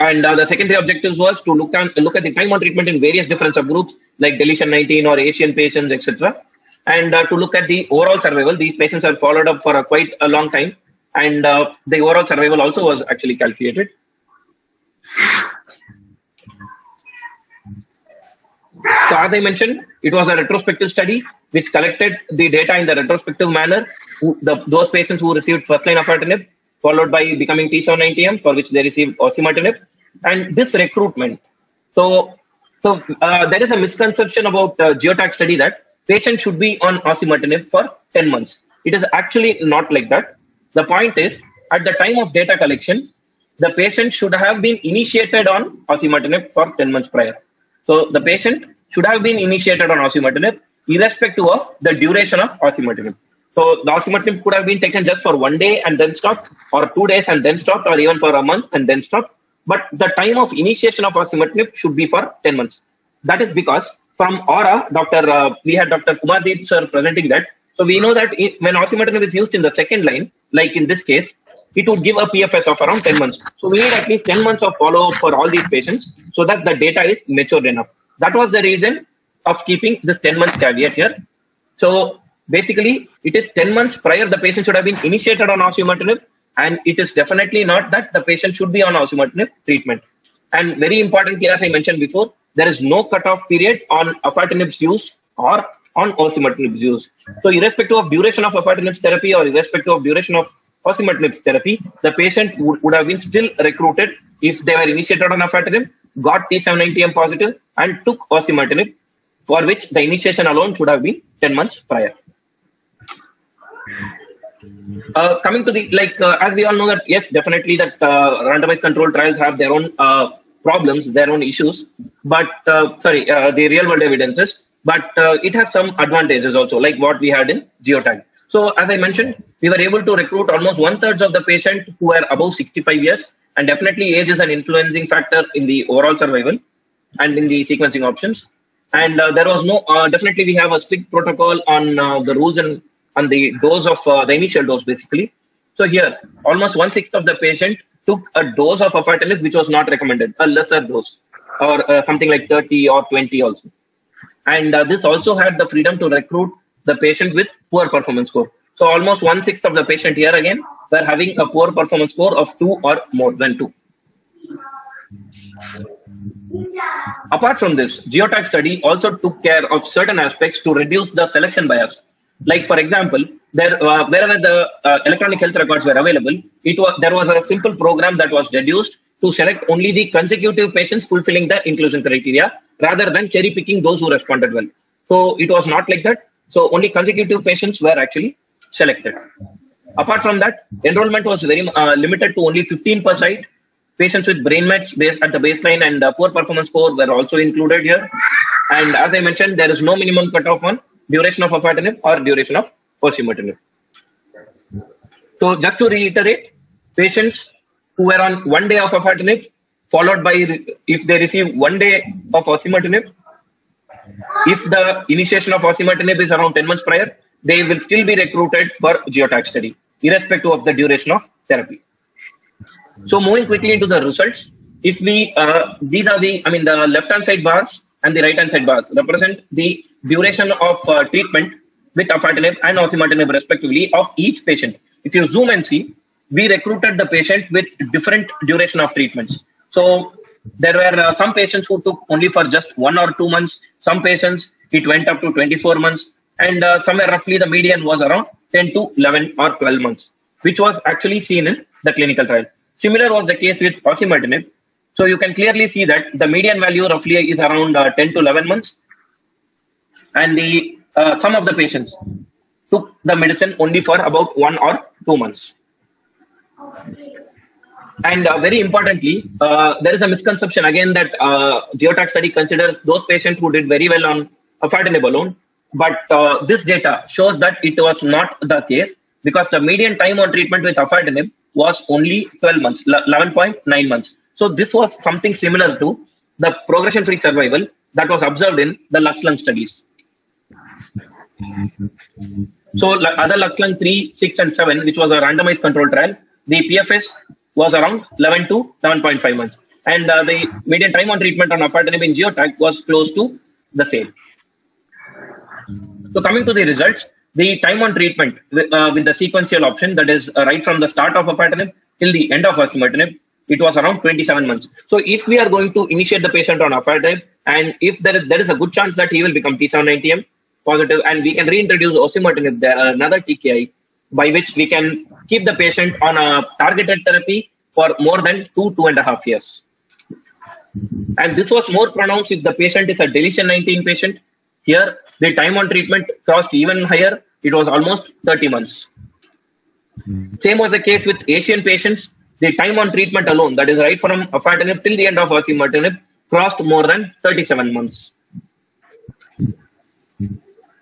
And the secondary objectives was to look at the time on treatment in various different subgroups like deletion 19 or Asian patients, etc. And to look at the overall survival. These patients are followed up for quite a long time, and the overall survival also was actually calculated. So as I mentioned, it was a retrospective study which collected the data in the retrospective manner. Those patients who received first-line afatinib, followed by becoming T790M, for which they received osimertinib. And this recruitment. So there is a misconception about GEOTAC study that patients should be on osimertinib for 10 months. It is actually not like that. The point is, at the time of data collection, the patient should have been initiated on osimertinib for 10 months prior. So the patient should have been initiated on osimertinib irrespective of the duration of osimertinib. So the osimertinib could have been taken just for 1 day and then stopped, or 2 days and then stopped, or even for a month and then stopped. But the time of initiation of osimertinib should be for 10 months. That is because from AURA, we had Dr. Kumardeep sir presenting that. So we know that when osimertinib is used in the second line, like in this case, it would give a PFS of around 10 months. So we need at least 10 months of follow-up for all these patients so that the data is matured enough. That was the reason of keeping this 10 months caveat here. So basically, it is 10 months prior the patient should have been initiated on osimertinib, and it is definitely not that the patient should be on osimertinib treatment. And very important here, as I mentioned before, there is no cutoff period on afatinib's use or on osimertinib's use. So irrespective of duration of afatinib's therapy or irrespective of duration of osimertinib's therapy, the patient would have been still recruited if they were initiated on afatinib, got T790M positive, and took osimertinib, for which the initiation alone should have been 10 months prior. Coming to the, as we all know that, yes, definitely that randomized controlled trials have their own problems, their own issues, but, the real world evidences, but it has some advantages also, like what we had in GEOTAG. So as I mentioned, we were able to recruit almost 1/3 of the patient who were above 65 years, and definitely age is an influencing factor in the overall survival and in the sequencing options. And there was no, definitely we have a strict protocol on the rules and on the dose of the initial dose basically. So here, almost 1/6 of the patient took a dose of afatinib which was not recommended, a lesser dose, or something like 30 or 20 also. And this also had the freedom to recruit the patient with poor performance score. So almost 1/6 of the patient here again were having a poor performance score of 2 or more than 2. Apart from this, GEOTAG study also took care of certain aspects to reduce the selection bias. Like for example, wherever the electronic health records were available, there was a simple program that was deduced to select only the consecutive patients fulfilling the inclusion criteria, rather than cherry picking those who responded well. So it was not like that. So only consecutive patients were actually selected. Apart from that, enrollment was very limited to only 15 per site. Patients with brain mets at the baseline and poor performance score were also included here. And as I mentioned, there is no minimum cutoff on duration of afatinib or duration of osimertinib. So just to reiterate, patients who were on 1 day of afatinib, followed by, if they receive 1 day of osimertinib, if the initiation of osimertinib is around 10 months prior, they will still be recruited for GEOTAG study, irrespective of the duration of therapy. So moving quickly into the results, if we, these are the left-hand side bars and the right-hand side bars represent the duration of treatment with afatinib and osimertinib respectively of each patient. If you zoom and see, we recruited the patient with different duration of treatments. So there were some patients who took only for just 1 or 2 months. Some patients, it went up to 24 months. And somewhere roughly the median was around 10 to 11 or 12 months, which was actually seen in the clinical trial. Similar was the case with osimertinib. So you can clearly see that the median value roughly is around 10 to 11 months. And the some of the patients took the medicine only for about 1 or 2 months. And very importantly, there is a misconception again that GEOTAG study considers those patients who did very well on afatinib alone. But this data shows that it was not the case, because the median time on treatment with afatinib was only 12 months, 11.9 months. So this was something similar to the progression-free survival that was observed in the LUX-LUNG studies. So other LUX-LUNG 3, 6, and 7, which was a randomized control trial, the PFS was around 11 to 7.5 months. And the median time on treatment on afatinib in GEOTAG was close to the same. So coming to the results, the time on treatment with the sequential option, that is right from the start of afatinib till the end of osimertinib, it was around 27 months. So if we are going to initiate the patient on afatinib, and if there is a good chance that he will become T790M positive, and we can reintroduce osimertinib, another TKI, by which we can keep the patient on a targeted therapy for more than 2.5 years. And this was more pronounced if the patient is a deletion 19 patient. Here, the time on treatment crossed even higher. It was almost 30 months. Same was the case with Asian patients. The time on treatment alone, that is right from afatinib till the end of osimertinib, crossed more than 37 months.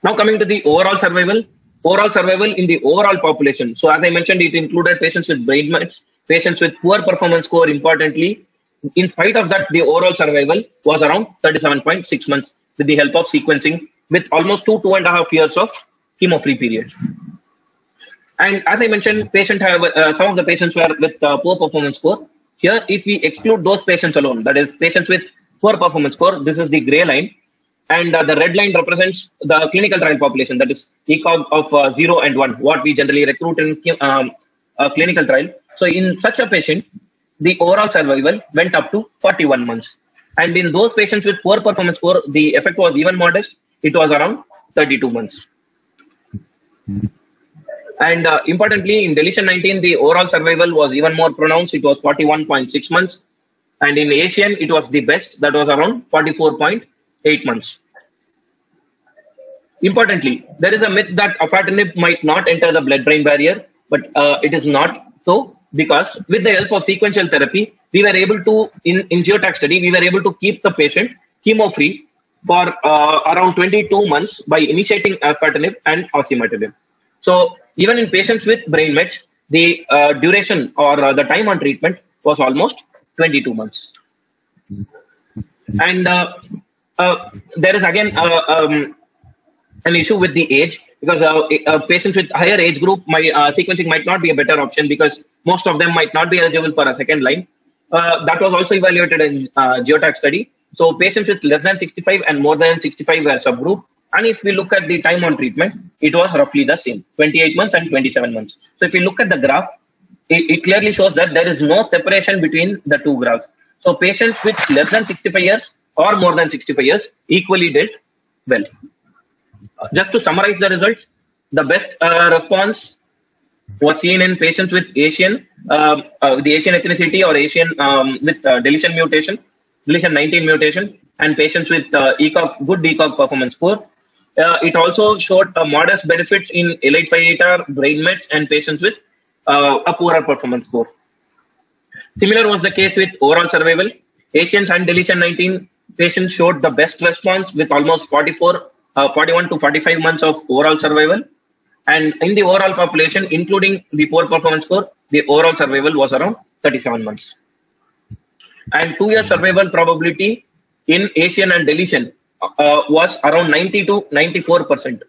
Now coming to the overall survival in the overall population. So as I mentioned, it included patients with brain mets, patients with poor performance score. Importantly, in spite of that, the overall survival was around 37.6 months with the help of sequencing, with almost 2.5 years of chemo-free period. And as I mentioned, some of the patients were with poor performance score. Here, if we exclude those patients alone, that is patients with poor performance score, this is the gray line. And the red line represents the clinical trial population, that is ECOG of 0 and 1, what we generally recruit in a clinical trial. So in such a patient, the overall survival went up to 41 months. And in those patients with poor performance score, the effect was even modest. It was around 32 months. And importantly, in deletion 19, the overall survival was even more pronounced. It was 41.6 months. And in Asian, it was the best. That was around 44.8 months. Importantly, there is a myth that afatinib might not enter the blood-brain barrier, but it is not so, because with the help of sequential therapy, we were able to, in GeoTac study, we were able to keep the patient chemo-free for around 22 months by initiating afatinib and osimertinib. So even in patients with brain mets, the duration or the time on treatment was almost 22 months. And there is again an issue with the age, because patients with higher age group, sequencing might not be a better option because most of them might not be eligible for a second line. That was also evaluated in GeoTac study. So patients with less than 65 and more than 65 were subgroup. And if we look at the time on treatment, it was roughly the same, 28 months and 27 months. So if you look at the graph, it clearly shows that there is no separation between the two graphs. So patients with less than 65 years or more than 65 years equally did well. Just to summarize the results, the best response was seen in patients with Asian, the Asian ethnicity or Asian with deletion 19 mutation, and patients with ECOG, good ECOG performance score. It also showed a modest benefits in L858R, brain mets, and patients with a poorer performance score. Similar was the case with overall survival. Asians and deletion 19 patients showed the best response with almost 41 to 45 months of overall survival. And in the overall population, including the poor performance score, the overall survival was around 37 months. And 2-year survival probability in Asian and deletion was around 90 to 94%.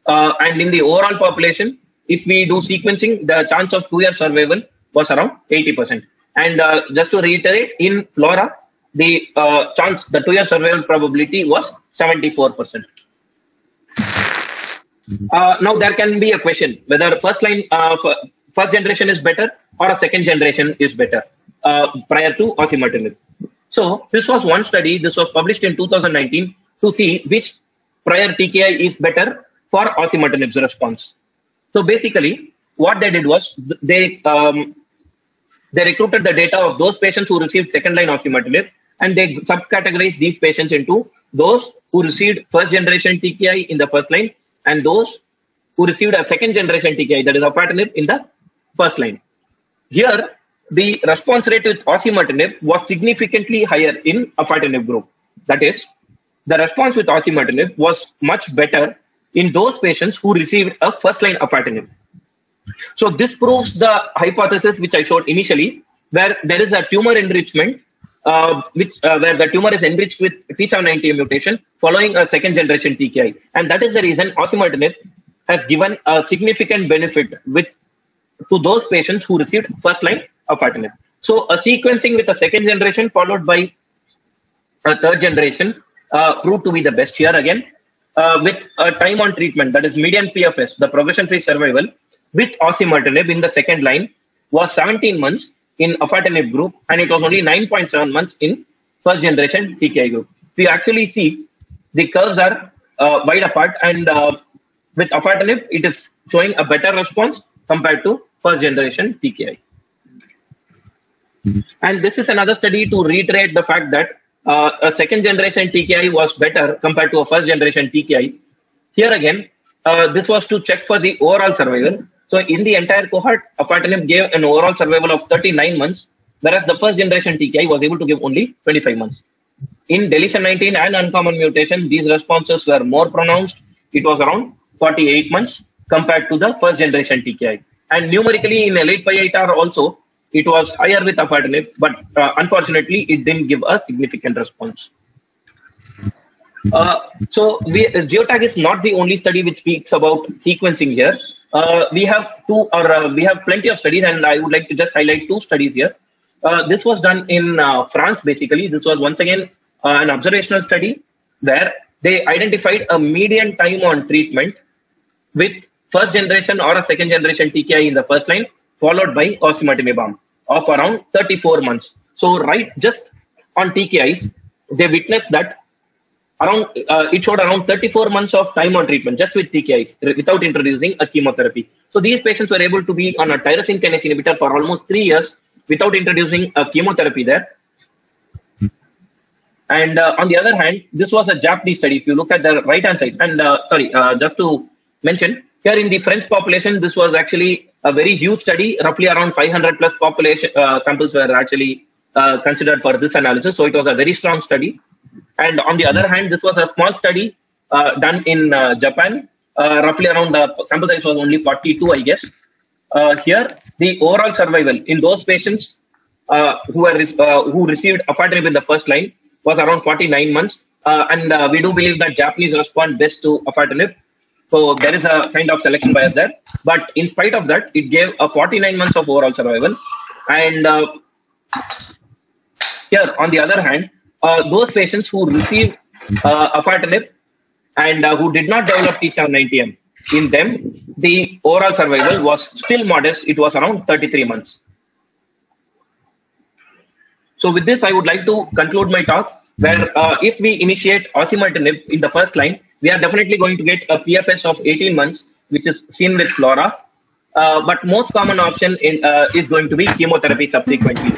And in the overall population, if we do sequencing, the chance of 2-year survival was around 80%. And just to reiterate, in FLORA, the 2-year survival probability was 74%. Now there can be a question whether first generation is better or a second generation is better prior to osimertinib. So this was one study. This was published in 2019 to see which prior TKI is better for osimertinib's response. So basically, what they did was they recruited the data of those patients who received second-line osimertinib, and they subcategorized these patients into those who received first-generation TKI in the first line and those who received a second-generation TKI, that is afatinib, in the first line. Here, the response rate with osimertinib was significantly higher in afatinib group. That is, the response with osimertinib was much better in those patients who received a first-line afatinib. So this proves the hypothesis which I showed initially, where there is a tumor enrichment, where the tumor is enriched with T790M mutation following a second-generation TKI, and that is the reason osimertinib has given a significant benefit to those patients who received first-line afatinib. So a sequencing with a second generation followed by a third generation proved to be the best here again, with a time on treatment, that is median PFS, the progression-free survival, with osimertinib in the second line was 17 months in afatinib group, and it was only 9.7 months in first generation TKI group. We actually see the curves are wide apart, and with afatinib, it is showing a better response compared to first generation TKI. And this is another study to reiterate the fact that a second generation TKI was better compared to a first generation TKI. Here again, this was to check for the overall survival. So in the entire cohort, afatinib gave an overall survival of 39 months, whereas the first generation TKI was able to give only 25 months. In deletion 19 and uncommon mutation, these responses were more pronounced. it was around 48 months compared to the first generation TKI. And numerically in Elite 58R also, it was higher with afatinib, but unfortunately, it didn't give a significant response. Geotag is not the only study which speaks about sequencing here. We have plenty of studies, and I would like to just highlight two studies here. This was done in France, basically. This was once again an observational study where they identified a median time on treatment with first generation or a second generation TKI in the first line, followed by osimertinib of around 34 months. So, right, just on TKIs, they witnessed that it showed around 34 months of time on treatment just with TKIs without introducing a chemotherapy. So these patients were able to be on a tyrosine kinase inhibitor for almost 3 years without introducing a chemotherapy there. And on the other hand, this was a Japanese study. If you look at the right hand side, and just to mention, here in the French population, this was actually a very huge study. Roughly around 500 plus population samples were actually considered for this analysis. So it was a very strong study. And on the other hand, this was a small study done in Japan. Roughly around the sample size was only 42, I guess. Here, the overall survival in those patients who received afatinib in the first line was around 49 months. And we do believe that Japanese respond best to afatinib. So there is a kind of selection bias there. But in spite of that, it gave a 49 months of overall survival. And here, on the other hand, those patients who received afatinib and who did not develop T790M, in them, the overall survival was still modest. It was around 33 months. So with this, I would like to conclude my talk, where if we initiate osimertinib in the first line, we are definitely going to get a PFS of 18 months, which is seen with FLAURA. But most common option is going to be chemotherapy subsequently.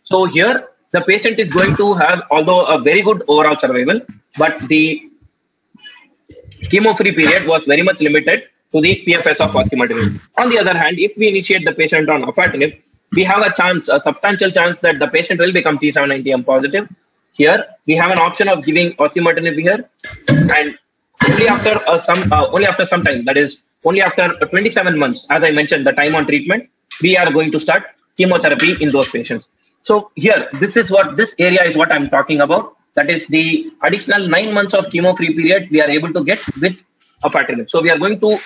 So here, the patient is going to have, although a very good overall survival, but the chemo-free period was very much limited to the PFS of osimertinib. On the other hand, if we initiate the patient on afatinib, we have a substantial chance that the patient will become T790M positive. Here, we have an option of giving osimertinib here, and only after some time, that is only after 27 months, as I mentioned, the time on treatment, we are going to start chemotherapy in those patients. So here, this area is what I'm talking about. That is the additional 9 months of chemo-free period we are able to get with afatinib. So we are going to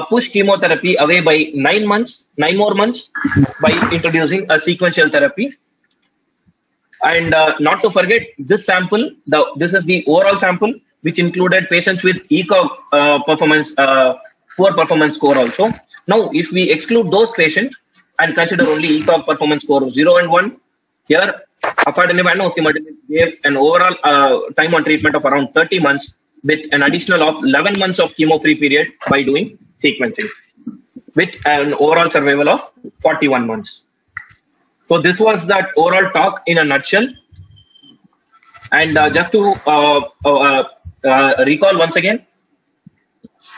push chemotherapy away by 9 more months by introducing a sequential therapy. And not to forget, this sample, this is the overall sample, which included patients with ECOG poor performance score also. Now, if we exclude those patients and consider only ECOG performance score of 0 and 1, here, afatinib and osimertinib gave an overall time on treatment of around 30 months with an additional of 11 months of chemo-free period by doing sequencing, with an overall survival of 41 months. So this was that overall talk in a nutshell. And just to recall once again.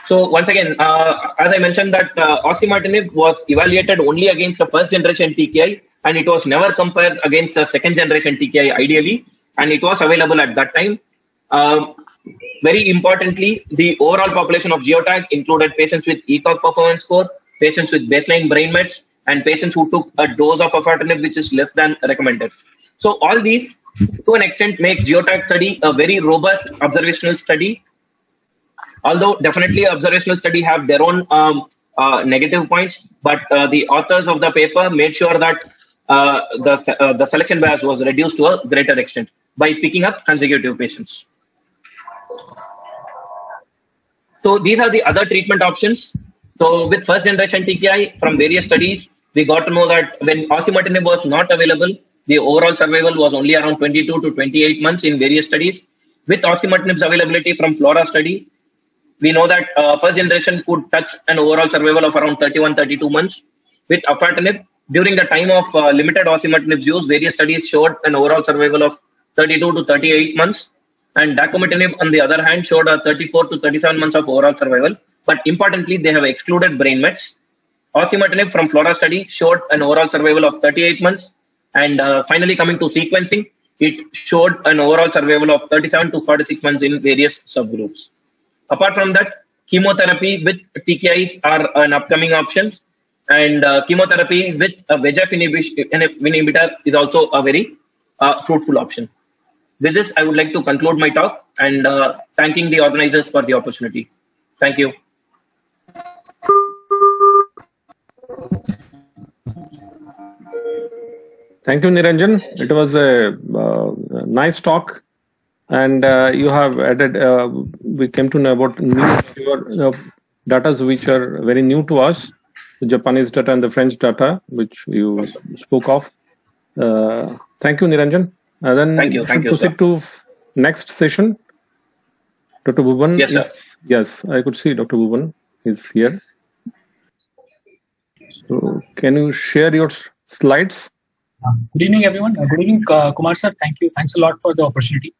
So once again, as I mentioned that osimertinib was evaluated only against the first generation TKI, and it was never compared against the second generation TKI ideally, and it was available at that time. Very importantly, the overall population of Geotag included patients with ECOG performance score, patients with baseline brain mets, and patients who took a dose of afatinib which is less than recommended. So all these, to an extent, makes Geotag study a very robust observational study. Although definitely observational study have their own negative points, but the authors of the paper made sure that the selection bias was reduced to a greater extent by picking up consecutive patients. So these are the other treatment options. So with first generation TKI, from various studies, we got to know that when osimertinib was not available, the overall survival was only around 22 to 28 months in various studies. With osimertinib's availability from FLAURA study, we know that first generation could touch an overall survival of around 31-32 months. With afatinib, during the time of limited osimertinib's use, various studies showed an overall survival of 32 to 38 months. And dacomitinib, on the other hand, showed a 34 to 37 months of overall survival. But importantly, they have excluded brain mets. Osimertinib from FLAURA study showed an overall survival of 38 months. And finally, coming to sequencing, it showed an overall survival of 37 to 46 months in various subgroups. Apart from that, chemotherapy with TKIs are an upcoming option, and chemotherapy with a VEGF inhibitor is also a very fruitful option. With this, I would like to conclude my talk and thanking the organizers for the opportunity. Thank you. Thank you, Niranjan. It was a nice talk, and you have added. We came to know about new data which are very new to us, the Japanese data and the French data, which you spoke of. Thank you, Niranjan. Then Thank you. Thank you, proceed to next session. Dr. Bhuvan. Yes, sir. Yes, I could see Dr. Bhuvan is here. So, can you share your slides? Good evening, everyone. Good evening, Kumar sir. Thank you. Thanks a lot for the opportunity.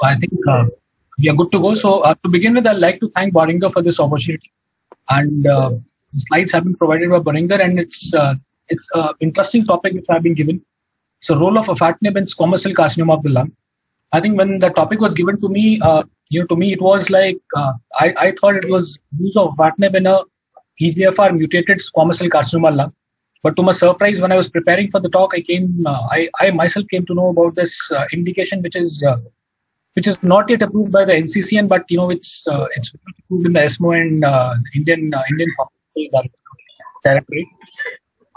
I think we are good to go. So to begin with, I'd like to thank Boehringer for this opportunity. And the slides have been provided by Boehringer, and it's an interesting topic which I've been given. So role of afatinib in squamous cell carcinoma of the lung. I think when the topic was given to me, to me it was like I thought it was use of afatinib in a EGFR mutated squamous cell carcinoma lung. But to my surprise, when I was preparing for the talk, I myself came to know about this indication, which is not yet approved by the NCCN, but it's approved in the ESMO and Indian Directorate.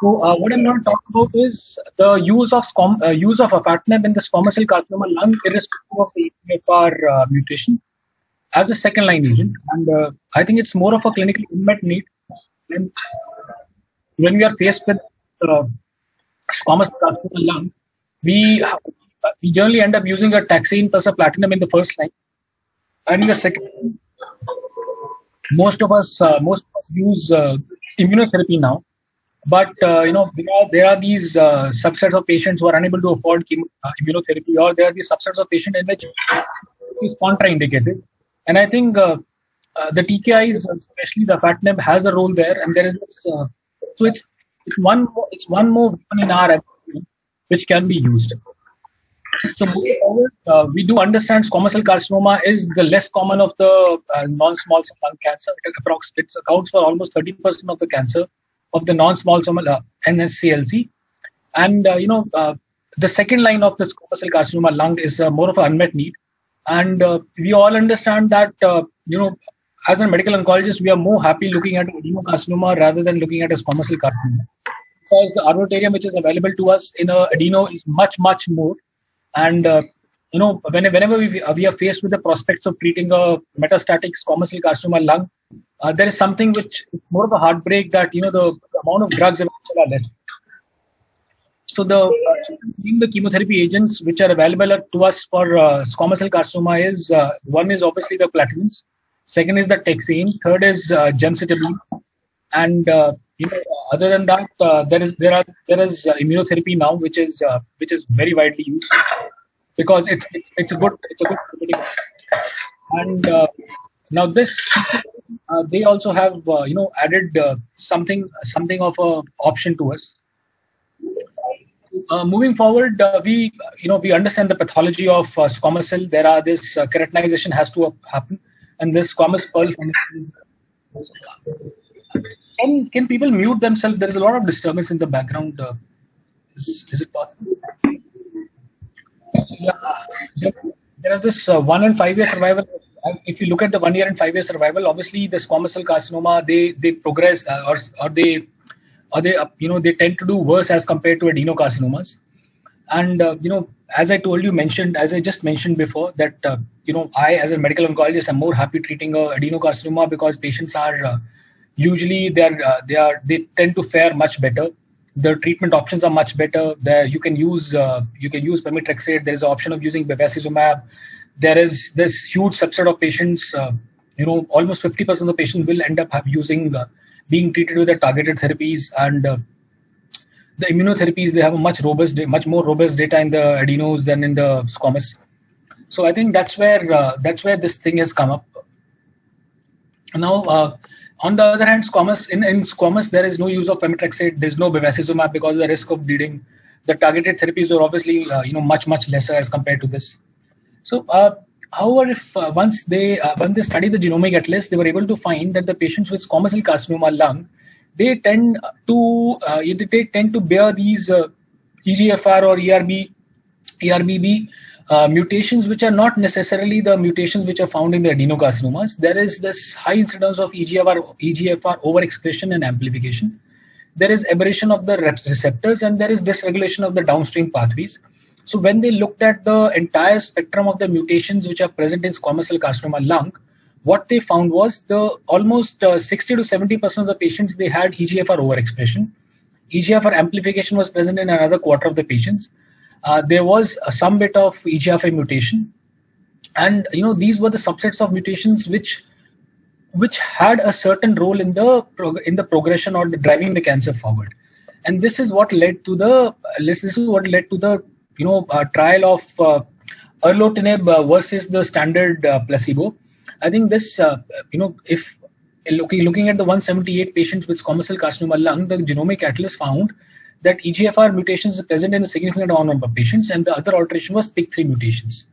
So what I'm going to talk about is the use of afatinib in the squamous cell carcinoma lung, irrespective of the EGFR mutation, as a second line agent. And I think it's more of a clinically unmet need. And when we are faced with squamous cell carcinoma lung, we generally end up using a taxane plus a platinum in the first line, and in the second line, most of us use immunotherapy now. But there are these subsets of patients who are unable to afford immunotherapy, or there are these subsets of patients in which it is contraindicated. And I think the TKIs, especially the afatinib, has a role there. And there is this, so it's one more weapon in our arsenal which can be used. So moving forward, we do understand squamous cell carcinoma is the less common of the non-small cell lung cancer. It accounts for almost 30% of the cancer of the non-small cell NSCLC. And the second line of the squamous cell carcinoma lung is more of an unmet need. And we all understand that as a medical oncologist, we are more happy looking at adenocarcinoma rather than looking at a squamous cell carcinoma, because the armamentarium which is available to us in adeno is much more. And whenever we are faced with the prospects of treating a metastatic squamous cell carcinoma lung, there is something which is more of a heartbreak that the amount of drugs available are less. So the chemotherapy agents which are available to us for squamous cell carcinoma is one is obviously the platinums, second is the taxane, third is gemcitabine, and other than that there is immunotherapy now which is very widely used, because it's a good therapeutic. And now this they also have added something of a option to us. Moving forward, we understand the pathology of squamous cell. There are this keratinization has to happen, and this squamous pearl. Can people mute themselves? There is a lot of disturbance in the background. Is it possible? There is this 1 and 5 year survival. If you look at the 1 year and 5 year survival, obviously the squamous cell carcinoma they progress or they tend to do worse as compared to adenocarcinomas. And as I just mentioned before, that I as a medical oncologist am more happy treating adenocarcinoma, because patients are usually they tend to fare much better. The treatment options are much better. There you can use pemetrexed. There is an option of using bevacizumab. There is this huge subset of patients. Almost 50% of the patients will end up being treated with the targeted therapies, and the immunotherapies, they have a much more robust data in the adenos than in the squamous. So I think that's where this thing has come up. Now, on the other hand, squamous in squamous there is no use of pemetrexed. There's no bevacizumab because of the risk of bleeding. The targeted therapies are obviously much lesser as compared to this. So, however, if once they studied the genomic atlas, they were able to find that the patients with squamous cell carcinoma lung, they tend to bear these EGFR or ERBB mutations, which are not necessarily the mutations which are found in the adenocarcinomas. There is this high incidence of EGFR overexpression and amplification. There is aberration of the receptors, and there is dysregulation of the downstream pathways. So when they looked at the entire spectrum of the mutations which are present in squamous cell carcinoma lung, what they found was the almost 60 to 70% of the patients, they had EGFR overexpression. EGFR amplification was present in another quarter of the patients. There was some bit of EGFR mutation, and these were the subsets of mutations which had a certain role in the progression or the driving the cancer forward. And this is what led to the trial of erlotinib versus the standard placebo. I think this if looking at the 178 patients with squamous cell carcinoma lung, the genomic atlas found that EGFR mutations is present in a significant number of patients, and the other alteration was PIK3 mutations.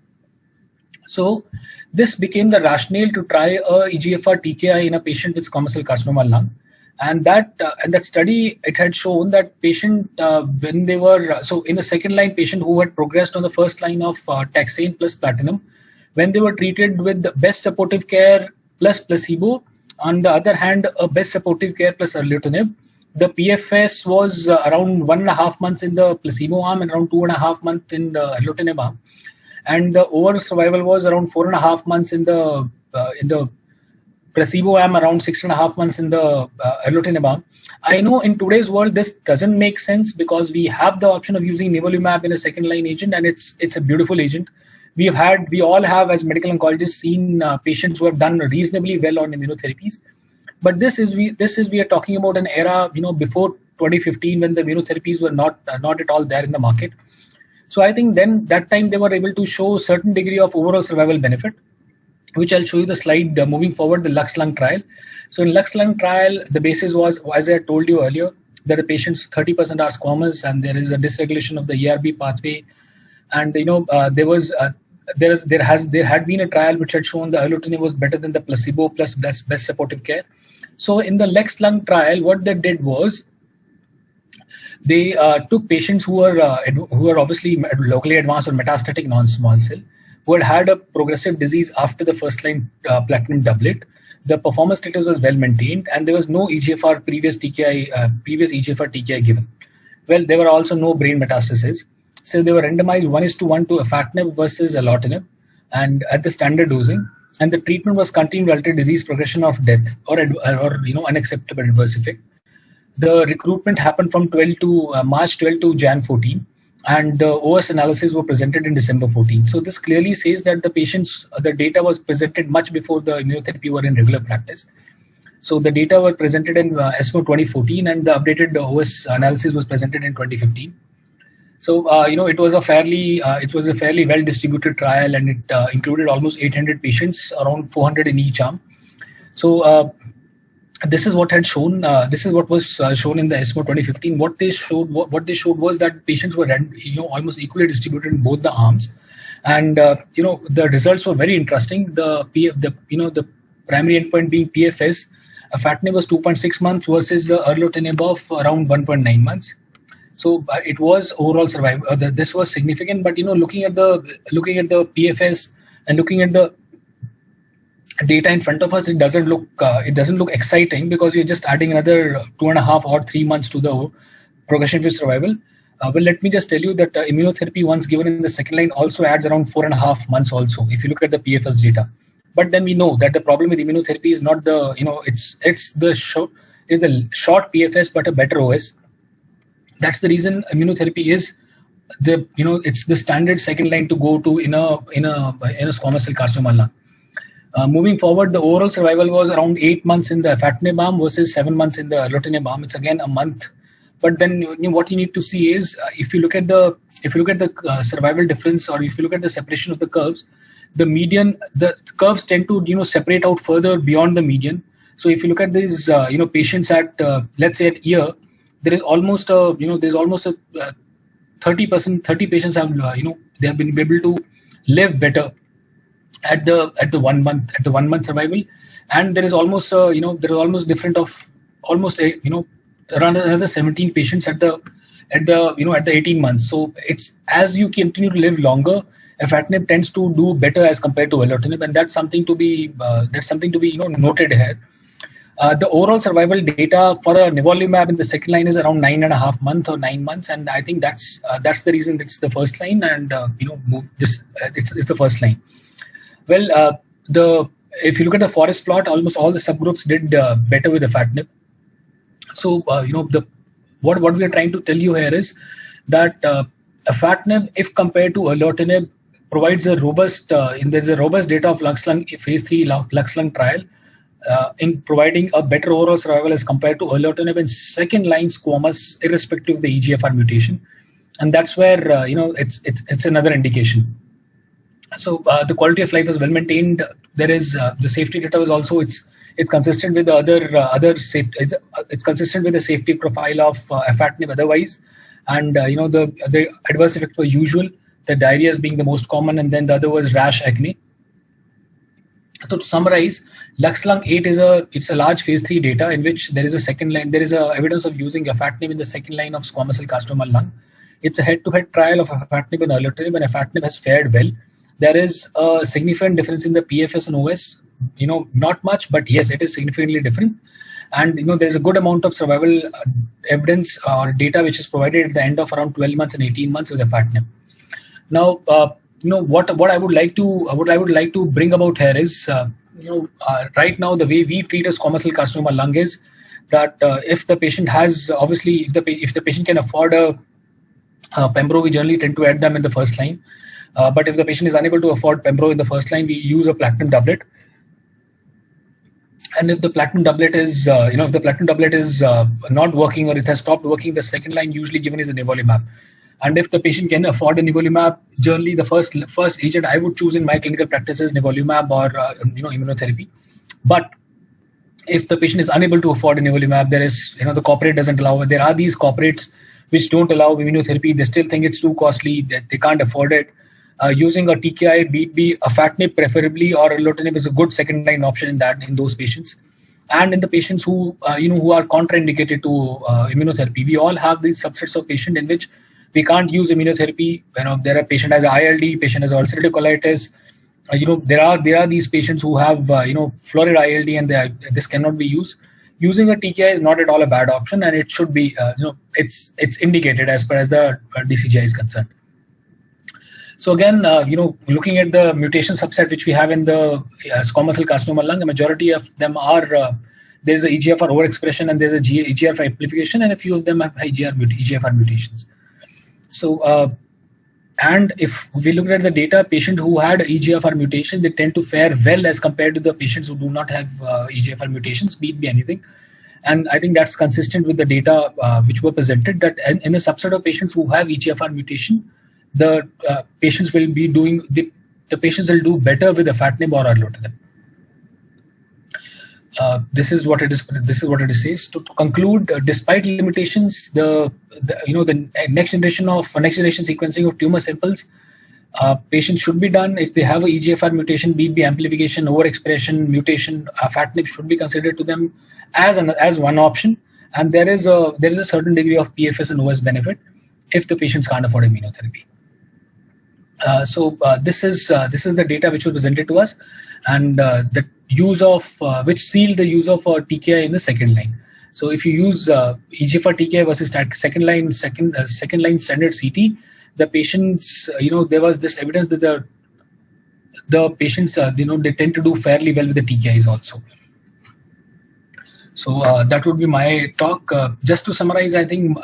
So this became the rationale to try a EGFR TKI in a patient with squamous cell carcinoma lung. And that study, it had shown that patient when they were in the second line patient who had progressed on the first line of taxane plus platinum, when they were treated with the best supportive care plus placebo, on the other hand a best supportive care plus erlotinib, the PFS was around 1.5 months in the placebo arm and around 2.5 months in the erlotinib arm, and the overall survival was around 4.5 months in the placebo arm, around 6.5 months in the erlotinib arm. I know in today's world this doesn't make sense because we have the option of using nivolumab in a second line agent, and it's a beautiful agent. We all have as medical oncologists seen patients who have done reasonably well on immunotherapies. But we are talking about an era, before 2015 when the immunotherapies were not at all there in the market. So I think then that time they were able to show certain degree of overall survival benefit, which I'll show you the slide moving forward, the Lux Lung trial. So in Lux Lung trial, the basis was, as I told you earlier, that the patients 30% are squamous and there is a dysregulation of the ERB pathway. And there had been a trial which had shown the erlotinib was better than the placebo plus best supportive care. So in the Lux Lung trial, what they did was they took patients who were obviously locally advanced or metastatic non-small cell, who had a progressive disease after the first line platinum doublet. The performance status was well maintained, and there was no EGFR previous EGFR TKI given. Well, there were also no brain metastases. So they were randomized 1:1 to afatinib versus erlotinib, and at the standard dosing. And the treatment was continued to alter disease progression of death or unacceptable adverse effect. The recruitment happened from March 12 to Jan 14, and the OS analysis were presented in December 14. So this clearly says that the data was presented much before the immunotherapy were in regular practice. So the data were presented in ESMO 2014, and the updated OS analysis was presented in 2015. So it was a fairly well distributed trial, and it included almost 800 patients, around 400 in each arm. So this is what had shown. This is what was shown in the ESMO 2015. What they showed was that patients were almost equally distributed in both the arms, and the results were very interesting. The primary endpoint being PFS, afatinib was 2.6 months versus the erlotinib of around 1.9 months. So it was overall survival. This was significant, but looking at the PFS and looking at the data in front of us, it doesn't look exciting because you're just adding another 2.5 or 3 months to the progression-free survival. Well, let me just tell you that immunotherapy once given in the second line also adds around 4.5 months also, if you look at the PFS data. But then we know that the problem with immunotherapy is not it's the short PFS but a better OS. That's the reason immunotherapy is it's the standard second line to go to in a squamous cell carcinoma lung. Moving forward, the overall survival was around 8 months in the afatinib arm versus 7 months in the erlotinib arm. It's again a month. But then what you need to see is if you look at the survival difference, or if you look at the separation of the curves, the curves tend to separate out further beyond the median. So if you look at these, patients at let's say at year, there is almost a 30 patients have they have been able to live better at the 1 month survival, and there is almost there is almost different of almost around another 17 patients at the 18 months. So it's as you continue to live longer, afatinib tends to do better as compared to erlotinib, and that's something to be noted here. The overall survival data for a nivolumab in the second line is around 9.5 months or 9 months, and I think that's the reason it's the first line, and it's the first line. Well, if you look at the forest plot, almost all the subgroups did better with afatinib. So what we are trying to tell you here is that afatinib, if compared to erlotinib, provides a robust there's a robust data of Lux-Lung phase 3 Lux-Lung trial in providing a better overall survival as compared to erlotinib in second line squamous, irrespective of the EGFR mutation, and that's where it's another indication. So the quality of life is well maintained. There is the safety data was also it's consistent with the other safety. It's consistent with the safety profile of afatinib otherwise, and the adverse effects were usual. The diarrhea being the most common, and then the other was rash, acne. So to summarize, Lux-Lung 8 it's a large phase 3 data in which there is a second line. There is a evidence of using afatinib in the second line of squamous cell carcinoma lung. It's a head-to-head trial of afatinib and erlotinib, and afatinib has fared well. There is a significant difference in the PFS and OS. Not much, but yes, it is significantly different. And there is a good amount of survival evidence or data which is provided at the end of around 12 months and 18 months with afatinib. Now, what I would like to bring about here is right now the way we treat a squamous cell carcinoma lung is that if the patient has if the patient can afford a pembro, we generally tend to add them in the first line. But if the patient is unable to afford pembro in the first line, we use a platinum doublet. And if the platinum doublet is not working, or it has stopped working, the second line usually given is a nivolumab. And if the patient can afford a nivolumab, generally the first agent I would choose in my clinical practice is nivolumab or immunotherapy. But if the patient is unable to afford a nivolumab, there is the corporate doesn't allow. There are these corporates which don't allow immunotherapy. They still think it's too costly, that they can't afford it. Using a TKI, be afatinib preferably, or erlotinib is a good second line option in those patients. And in the patients who are contraindicated to immunotherapy, we all have these subsets of patient in which we can't use immunotherapy. There are patient has ILD, patient has ulcerative colitis. There are these patients who have florid ILD, and this cannot be used. Using a TKI is not at all a bad option, and it should be it's indicated as far as the DCGI is concerned. So again, looking at the mutation subset which we have in the squamous cell carcinoma lung, the majority of them are there's a EGFR overexpression and there's a EGFR amplification, and a few of them have EGFR mutations. So, and if we look at the data, patients who had EGFR mutation, they tend to fare well as compared to the patients who do not have EGFR mutations, be anything. And I think that's consistent with the data which were presented, that in a subset of patients who have EGFR mutation, the patients will be doing the patients will do better with afatinib or erlotinib. This is what it is. This is what it says. To conclude, despite limitations, the next generation sequencing of tumor samples, patients should be done if they have a EGFR mutation, BB amplification, overexpression, mutation. Afatinib should be considered to them as one option, and there is a certain degree of PFS and OS benefit if the patients can't afford immunotherapy. So this is the data which was presented to us, and the use of which sealed the use of TKI in the second line. So if you use EGFR TKI versus second line standard CT, the patients there was this evidence that the patients they tend to do fairly well with the TKIs also. So that would be my talk. Just to summarize, I think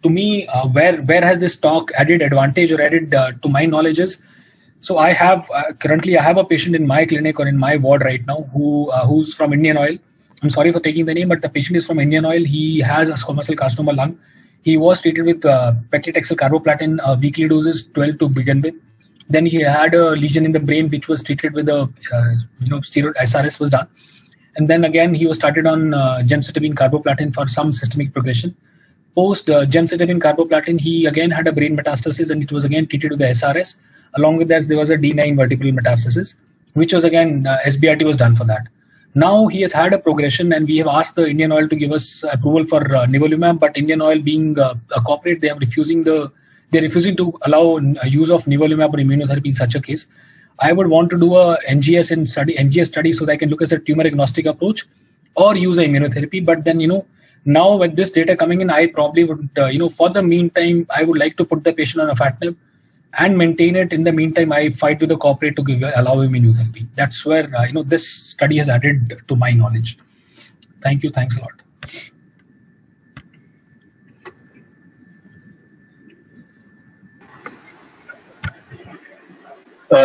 to me, where has this talk added advantage or added to my knowledge is, so I have currently I have a patient in my clinic or in my ward right now who's from Indian Oil. I'm sorry for taking the name, but the patient is from Indian Oil. He has a squamous cell carcinoma lung. He was treated with paclitaxel carboplatin weekly doses 12 to begin with. Then he had a lesion in the brain which was treated with a steroid SRS was done. And then again, he was started on gemcitabine carboplatin for some systemic progression. Post gemcitabine carboplatin, he again had a brain metastasis, and it was again treated with the SRS. Along with that, there was a D9 vertebral metastasis, which was again, SBRT was done for that. Now he has had a progression, and we have asked the Indian Oil to give us approval for nivolumab, but Indian Oil being a corporate, they're refusing to allow use of nivolumab or immunotherapy in such a case. I would want to do a NGS study so that I can look at the tumor agnostic approach or use a immunotherapy. But then, now with this data coming in, I probably would, for the meantime, I would like to put the patient on afatinib and maintain it. In the meantime, I fight with the corporate to allow immunotherapy. That's where, this study has added to my knowledge. Thank you. Thanks a lot.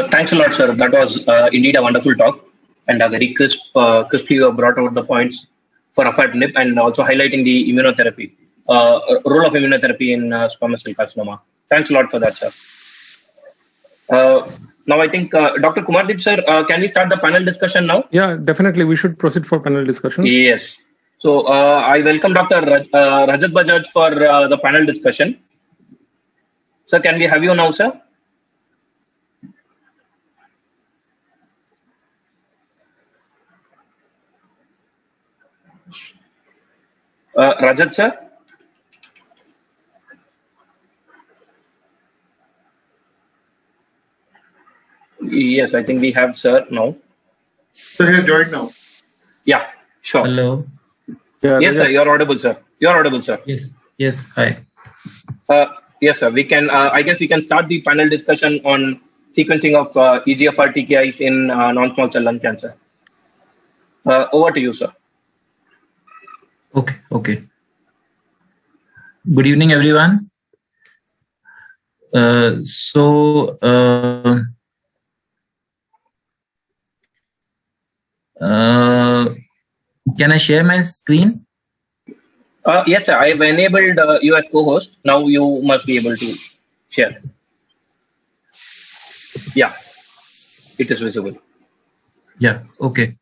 Thanks a lot, sir. That was indeed a wonderful talk and a very crisply brought out the points for afatinib and also highlighting the immunotherapy, role of immunotherapy in squamous cell carcinoma. Thanks a lot for that, sir. Now I think Dr. Kumardeep, sir, can we start the panel discussion now? Yeah, definitely. We should proceed for panel discussion. Yes. So I welcome Dr. Rajat Bajaj for the panel discussion. Sir, can we have you now, sir? Rajat, sir? Yes, I think we have sir now. So he has joined now. Yeah, sure. Hello. Yeah, Yes, sir. You're audible, sir. You're audible, sir. Yes. Yes. Hi. Yes, sir. We can. I guess we can start the panel discussion on sequencing of EGFR TKIs in non-small cell lung cancer. Over to you, sir. Okay. Okay. Good evening, everyone. Can I share my screen? Yes, sir. I have enabled you as co-host. Now you must be able to share. Yeah, it is visible. Yeah. Okay.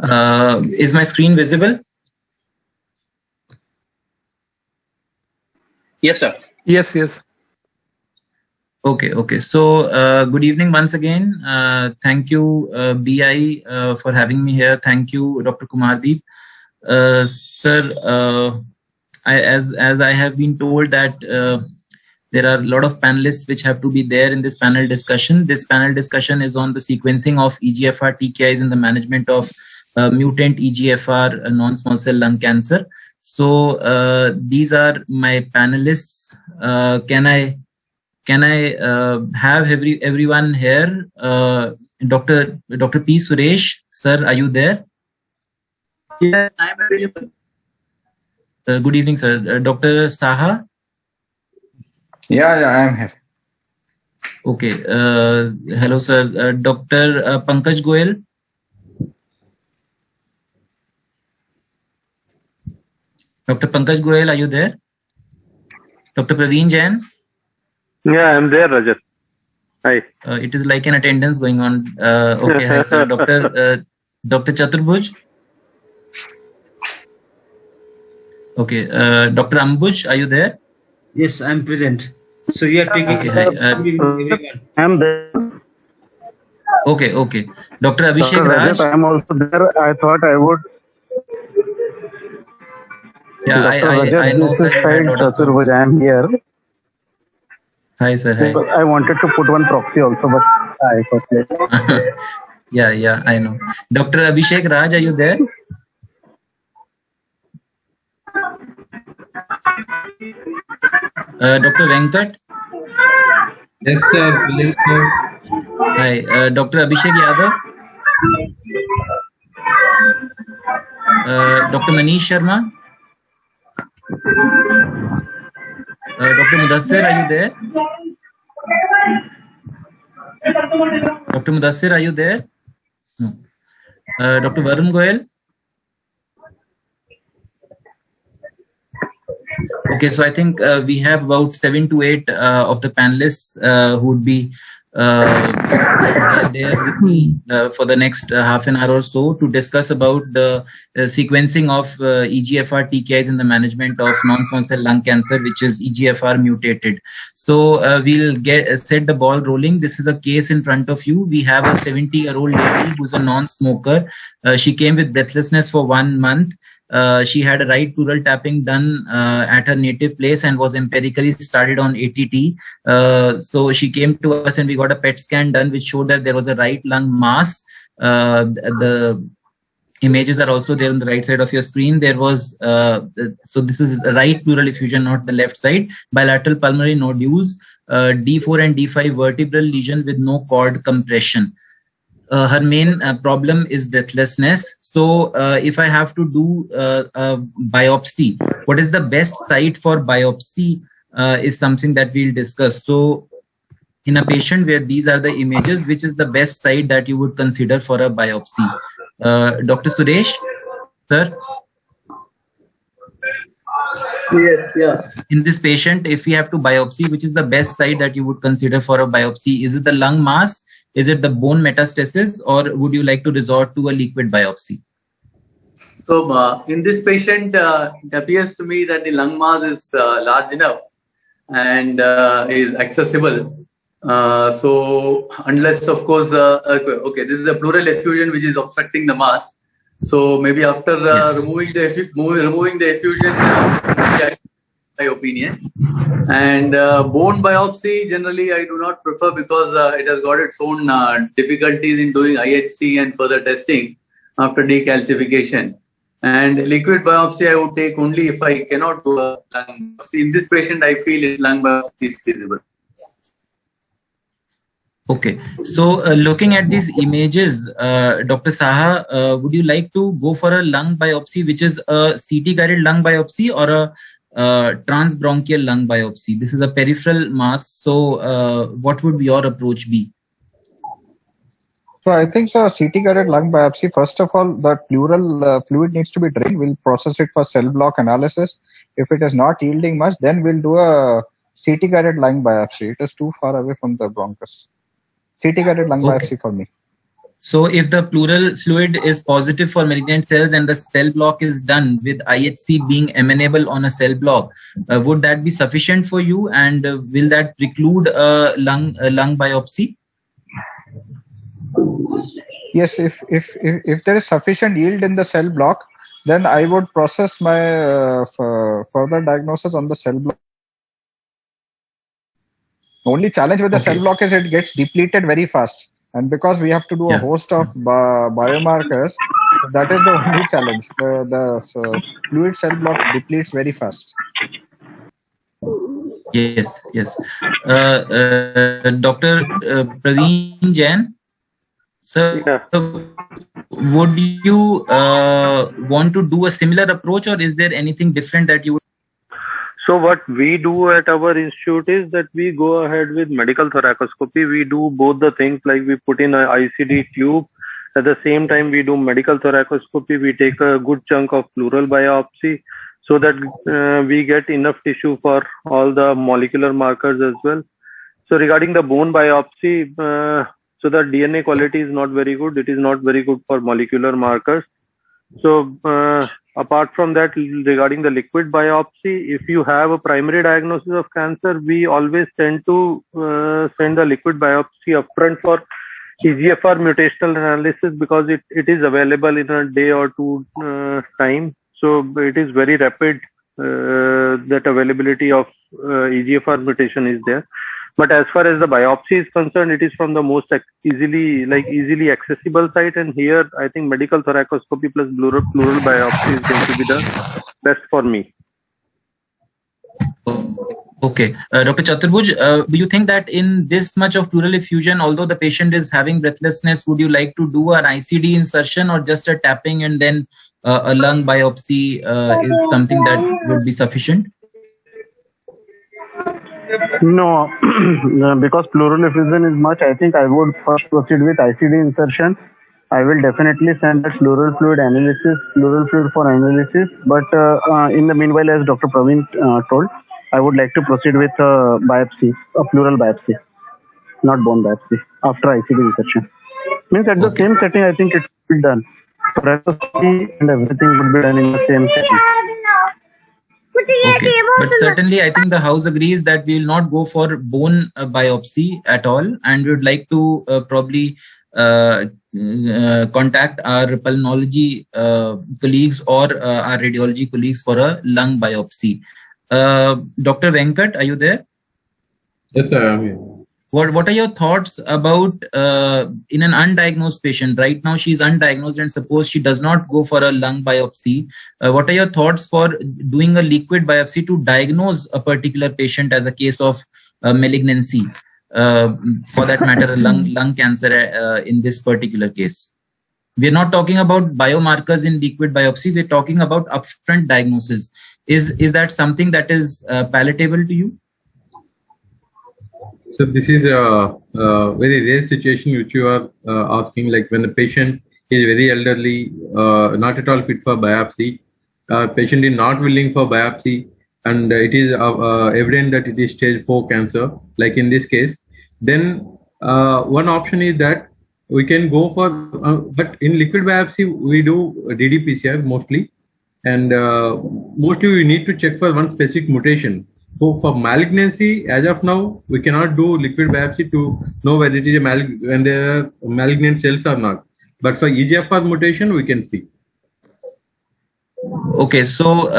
Is my screen visible? Yes, sir. Yes, yes. Okay, okay. So, good evening once again. Thank you, BI, for having me here. Thank you, Dr. Kumardeep. Sir, as I have been told that there are a lot of panelists which have to be there in this panel discussion. This panel discussion is on the sequencing of EGFR TKIs in the management of mutant EGFR non-small cell lung cancer. So, these are my panelists. Can I have everyone here? Dr. P. Suresh, sir, are you there? Yes, I am available. Good evening, sir. Dr. Saha? Yeah, I am here. Okay. Hello, sir. Dr. Pankaj Goyal? Dr. Pankaj Goyal, are you there? Dr. Praveen Jain? Yeah, I'm there, Rajat. Hi. It is like an attendance going on. Okay, hi, sir. Dr. Chaturbhuj? Okay. Dr. Ambuj, are you there? Yes, I'm present. So you are taking. Okay, hi. I'm there. Okay, okay. Dr. Abhishek Dr. Raj? Rajat, I'm also there. I thought I would. Yeah, Dr. Rajat, I know, this sir. is Syed Chaturbhuj. I'm here. Hi, sir. Hi. I wanted to put one proxy also, but I forgot. Yeah, I know. Dr. Abhishek Raj, are you there? Dr. Venkat? Yes, sir. Hi. Dr. Abhishek Yadav? Dr. Manish Sharma? Dr. Mudassir, are you there? Dr. Mudassir, are you there? No. Dr. Varun Goyal? Okay, so I think we have about 7 to 8 of the panelists who would be they are with me for the next half an hour or so to discuss about the sequencing of EGFR TKIs in the management of non-small cell lung cancer, which is EGFR mutated. So we'll set the ball rolling. This is a case in front of you. We have a 70-year-old lady who's a non-smoker. She came with breathlessness for 1 month. She had a right pleural tapping done at her native place and was empirically started on ATT. So she came to us and we got a PET scan done, which showed that there was a right lung mass. The images are also there on the right side of your screen. There was, so this is right pleural effusion, not the left side. Bilateral pulmonary nodules, D4 and D5 vertebral lesion with no cord compression. Her main problem is breathlessness. So if I have to do a biopsy, what is the best site for biopsy is something that we'll discuss. So in a patient where these are the images, which is the best site that you would consider for a biopsy? Dr. Suresh, sir? Yes, yeah. In this patient, if we have to biopsy, which is the best site that you would consider for a biopsy? Is it the lung mass? Is it the bone metastasis, or would you like to resort to a liquid biopsy? So in this patient, it appears to me that the lung mass is large enough and is accessible. So unless, of course, okay, this is a pleural effusion which is obstructing the mass. So maybe after removing the effusion, my opinion. And bone biopsy, generally, I do not prefer because it has got its own difficulties in doing IHC and further testing after decalcification. And liquid biopsy, I would take only if I cannot do a lung biopsy. In this patient, I feel lung biopsy is feasible. Okay, so looking at these images, Dr. Saha, would you like to go for a lung biopsy, which is a CT-guided lung biopsy or a transbronchial lung biopsy? This is a peripheral mass. So what would your approach be? So I think CT-guided lung biopsy, first of all, the pleural fluid needs to be drained. We'll process it for cell block analysis. If it is not yielding much, then we'll do a CT-guided lung biopsy. It is too far away from the bronchus. CT-guided lung biopsy for me. So if the pleural fluid is positive for malignant cells and the cell block is done with IHC being amenable on a cell block, would that be sufficient for you? And will that preclude a lung biopsy? Yes, if there is sufficient yield in the cell block, then I would process my further diagnosis on the cell block. Only challenge with the cell block is it gets depleted very fast. And because we have to do a host of biomarkers, that is the only challenge. The fluid cell block depletes very fast. Yes. Dr. Praveen Jain, sir, would you want to do a similar approach, or is there anything different that you would? So what we do at our institute is that we go ahead with medical thoracoscopy. We do both the things, like we put in an ICD tube. At the same time, we do medical thoracoscopy. We take a good chunk of pleural biopsy so that we get enough tissue for all the molecular markers as well. So regarding the bone biopsy, so the DNA quality is not very good. It is not very good for molecular markers. So apart from that, regarding the liquid biopsy, if you have a primary diagnosis of cancer, we always tend to send the liquid biopsy upfront for EGFR mutational analysis because it is available in a day or two time. So it is very rapid that availability of EGFR mutation is there. But as far as the biopsy is concerned, it is from the most easily accessible site. And here, I think medical thoracoscopy plus pleural biopsy is going to be the best for me. Okay. Dr. Chaturbuj, do you think that in this much of pleural effusion, although the patient is having breathlessness, would you like to do an ICD insertion or just a tapping and then a lung biopsy is something that would be sufficient? No, because pleural effusion is much, I think I would first proceed with ICD insertion. I will definitely send a pleural fluid for analysis. But in the meanwhile, as Dr. Praveen told, I would like to proceed with a pleural biopsy. not bone biopsy, after ICD insertion. Means at the same setting, I think it will be done. Thoracic and everything would be done in the same setting. Okay, but certainly I think the house agrees that we will not go for bone biopsy at all, and we would like to probably contact our pulmonology colleagues or our radiology colleagues for a lung biopsy. Dr. Venkat, are you there? Yes, sir, I'm here. What are your thoughts about in an undiagnosed patient? Right now she's undiagnosed, and suppose she does not go for a lung biopsy. What are your thoughts for doing a liquid biopsy to diagnose a particular patient as a case of malignancy? For that matter, a lung cancer in this particular case. We're not talking about biomarkers in liquid biopsy. We're talking about upfront diagnosis. Is that something that is palatable to you? So this is a very rare situation which you are asking, like when the patient is very elderly, not at all fit for biopsy, patient is not willing for biopsy, and it is evident that it is stage 4 cancer, like in this case, then one option is that we can go for, but in liquid biopsy, we do ddPCR mostly, and mostly we need to check for one specific mutation. So for malignancy, as of now, we cannot do liquid biopsy to know whether it is when there are malignant cells or not. But for EGFR mutation, we can see. Okay, so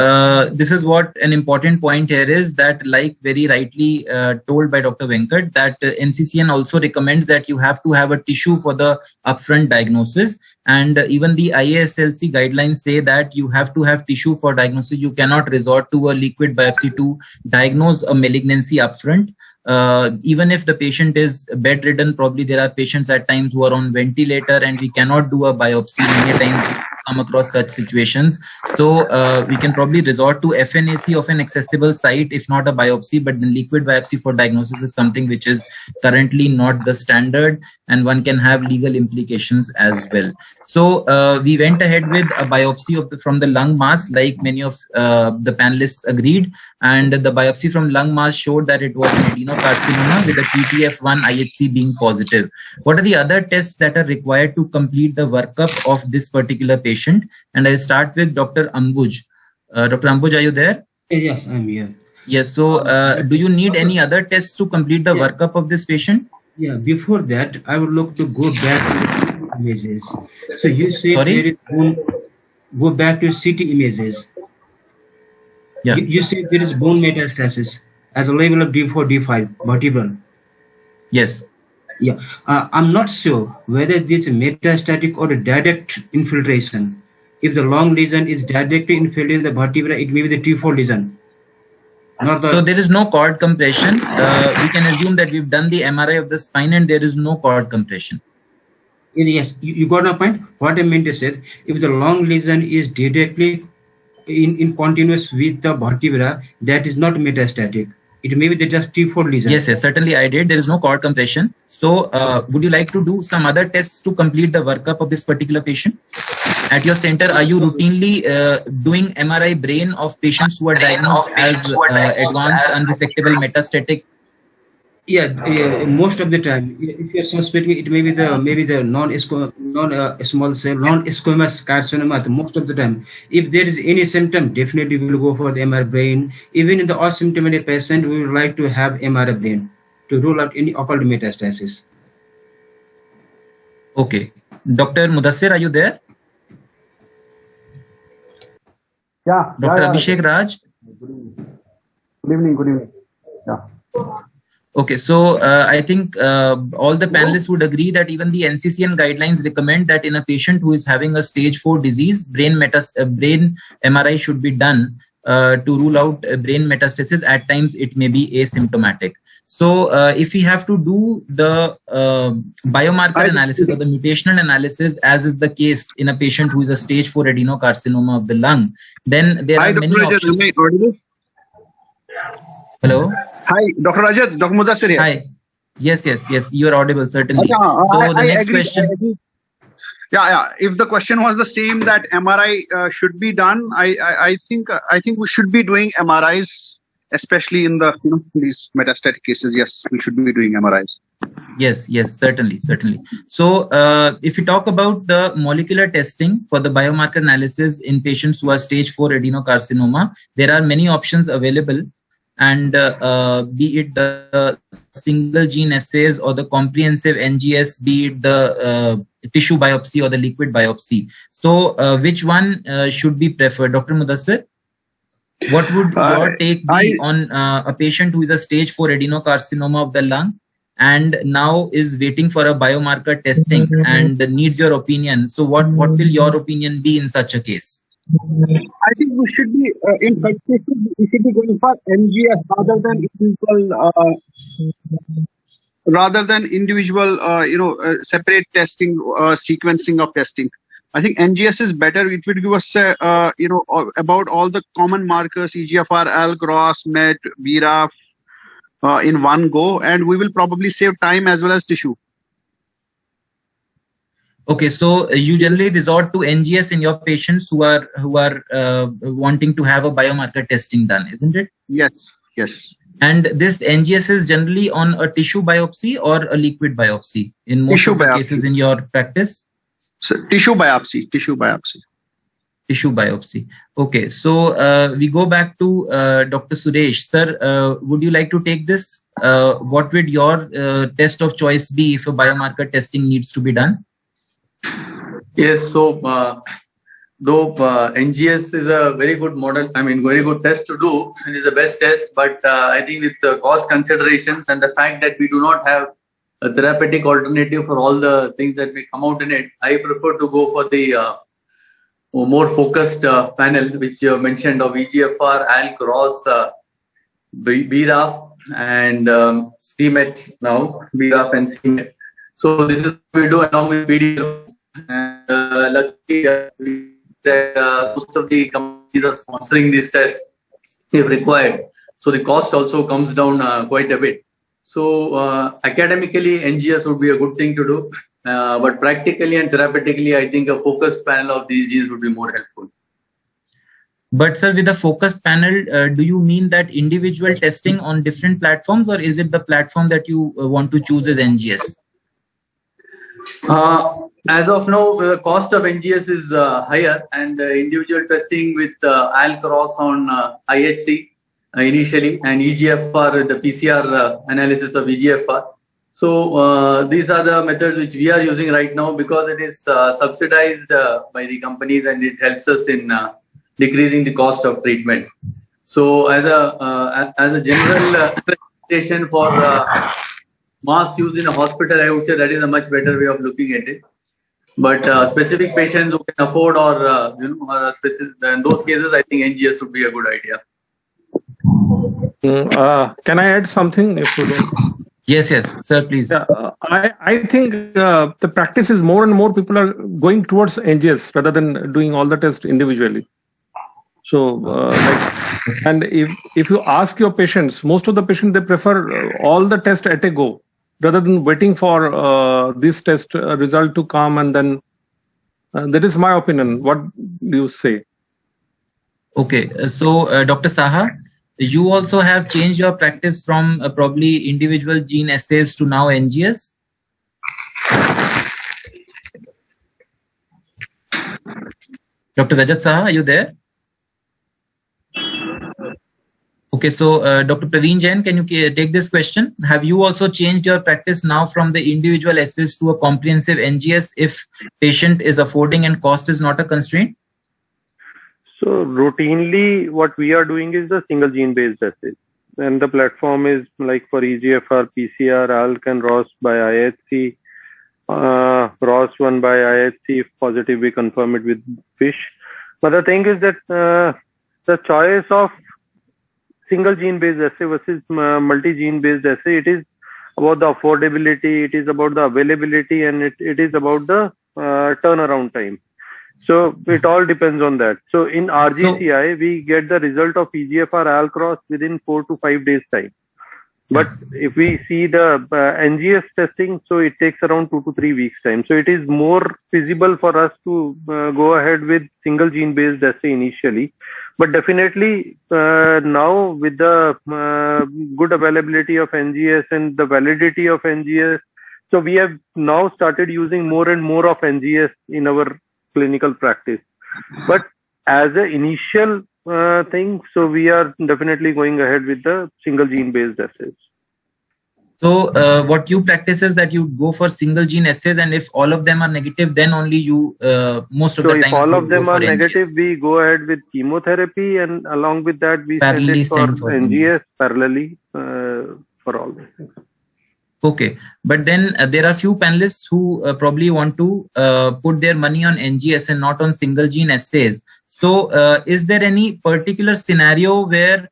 this is what an important point here is, that like very rightly told by Dr. Venkat, that NCCN also recommends that you have to have a tissue for the upfront diagnosis, and even the IASLC guidelines say that you have to have tissue for diagnosis. You cannot resort to a liquid biopsy to diagnose a malignancy upfront. Even if the patient is bedridden, probably there are patients at times who are on ventilator and we cannot do a biopsy. Many times come across such situations. So we can probably resort to FNAC of an accessible site, if not a biopsy, but the liquid biopsy for diagnosis is something which is currently not the standard, and one can have legal implications as well. So we went ahead with a biopsy from the lung mass, like many of the panelists agreed, and the biopsy from lung mass showed that it was an adenocarcinoma with a TTF1 IHC being positive. What are the other tests that are required to complete the workup of this particular patient? And I'll start with Dr. Ambuj. Dr. Ambuj, are you there? Yes, I'm here. Yes. So do you need any other tests to complete the workup of this patient? Yeah, before that, I would like to go back to the images. So you say there is bone, go back to CT images. Yeah. You say there is bone metastasis as a level of D4, D5, vertebral. Yes. Yeah. I'm not sure whether this is metastatic or a direct infiltration. If the long lesion is directly infiltrating the vertebra, it may be the T4 lesion. So there is no cord compression. We can assume that we've done the MRI of the spine and there is no cord compression. Yes, you got my point. What I meant to say, if the long lesion is directly in continuous with the vertebra, that is not metastatic. It may be just T4 lesion. Yes, yes, certainly I did. There is no cord compression. So would you like to do some other tests to complete the workup of this particular patient? At your center, are you routinely doing MRI brain of patients who are diagnosed as advanced unresectable metastatic? Yeah, most of the time, if you're suspecting, it may be the non-small cell, non-squamous carcinoma. Most of the time, if there is any symptom, definitely we will go for the MRI brain. Even in the asymptomatic patient, we would like to have MRI brain to rule out any occult metastasis. Okay, Dr. Mudassir, are you there? Yeah. Dr. Abhishek Raj. Good evening. Yeah. Okay, so I think all the panelists would agree that even the NCCN guidelines recommend that in a patient who is having a stage 4 disease, brain MRI should be done to rule out brain metastasis. At times, it may be asymptomatic. So if we have to do the biomarker analysis or the mutational analysis, as is the case in a patient who is a stage 4 adenocarcinoma of the lung, then there are many options. Hello? Hi, Dr. Rajat, Dr. Mudassir here. Hi. Yes, you are audible, certainly. So the next question. Yeah. If the question was the same, that MRI should be done, I think we should be doing MRIs, especially in the these metastatic cases. Yes, we should be doing MRIs. Yes, certainly. So, if you talk about the molecular testing for the biomarker analysis in patients who are stage 4 adenocarcinoma, there are many options available, and be it the single gene assays or the comprehensive NGS, be it the tissue biopsy or the liquid biopsy. So, which one should be preferred, Dr. Mudassir? What would your take be on a patient who is a stage 4 adenocarcinoma of the lung and now is waiting for a biomarker testing and needs your opinion? So what will your opinion be in such a case? I think we should be in such cases we should be going for NGS rather than individual separate testing sequencing of testing. I think NGS is better. It will give us about all the common markers, EGFR, ALK, ROS, MET, BRAF in one go, and we will probably save time as well as tissue. Okay, so you generally resort to NGS in your patients who are wanting to have a biomarker testing done, isn't it? Yes. And this NGS is generally on a tissue biopsy or a liquid biopsy in most of the cases in your practice? So, tissue biopsy. Tissue biopsy. Okay, so we go back to Dr. Suresh. Sir, would you like to take this? What would your test of choice be if a biomarker testing needs to be done? Yes, so though NGS is a very good model, very good test to do, and is the best test, but I think with the cost considerations and the fact that we do not have a therapeutic alternative for all the things that may come out in it, I prefer to go for the more focused panel, which you mentioned of EGFR, ALK, ROS, BRAF, and CMET now, BRAF and CMET. So this is what we do along with PDL. And luckily that most of the companies are sponsoring this test if required. So the cost also comes down quite a bit. So academically, NGS would be a good thing to do. But practically and therapeutically, I think a focused panel of these genes would be more helpful. But sir, with a focused panel, do you mean that individual testing on different platforms, or is it the platform that you want to choose as NGS? As of now, the cost of NGS is higher, and individual testing with ALK, ROS on IHC initially, and EGFR, the PCR analysis of EGFR. So these are the methods which we are using right now because it is subsidized by the companies, and it helps us in decreasing the cost of treatment. So as a general recommendation for mass use in a hospital, I would say that is a much better way of looking at it. But specific patients who can afford or specific, in those cases, I think NGS would be a good idea. Can I add something? If you don't? Yes, sir, please. I think the practice is more and more people are going towards NGS rather than doing all the tests individually. So, and if you ask your patients, most of the patients, they prefer all the tests at a go rather than waiting for this test result to come, and then that is my opinion. What do you say? Okay, so Dr. Saha, you also have changed your practice from probably individual gene assays to now NGS. Dr. Rajat Saha, are you there? Okay, so Dr. Praveen Jain, can you take this question? Have you also changed your practice now from the individual assays to a comprehensive NGS if patient is affording and cost is not a constraint? So routinely what we are doing is the single gene based assays, and the platform is like for EGFR, PCR, ALK and ROS by IHC, ROS1 by IHC. If positive, we confirm it with FISH. But the thing is that the choice of single gene based assay versus multi gene based assay, it is about the affordability, it is about the availability, and it is about the turnaround time. So it all depends on that. So in RGCI, we get the result of EGFR ALK ROS within 4 to 5 days time. But if we see the NGS testing, so it takes around 2 to 3 weeks time. So it is more feasible for us to go ahead with single gene based assay initially. But definitely now with the good availability of NGS and the validity of NGS, So we have now started using more and more of NGS in our clinical practice. But as an initial thing, so we are definitely going ahead with the single gene based assays. So what you practice is that you go for single gene assays, and if all of them are negative, then only you most of the time. So if all of them are negative, NGS. we go ahead with chemotherapy, and along with that, we Parallelly send it send for for NGS parallelly for all these things. Okay, but then there are few panelists who probably want to put their money on NGS and not on single gene assays. So is there any particular scenario where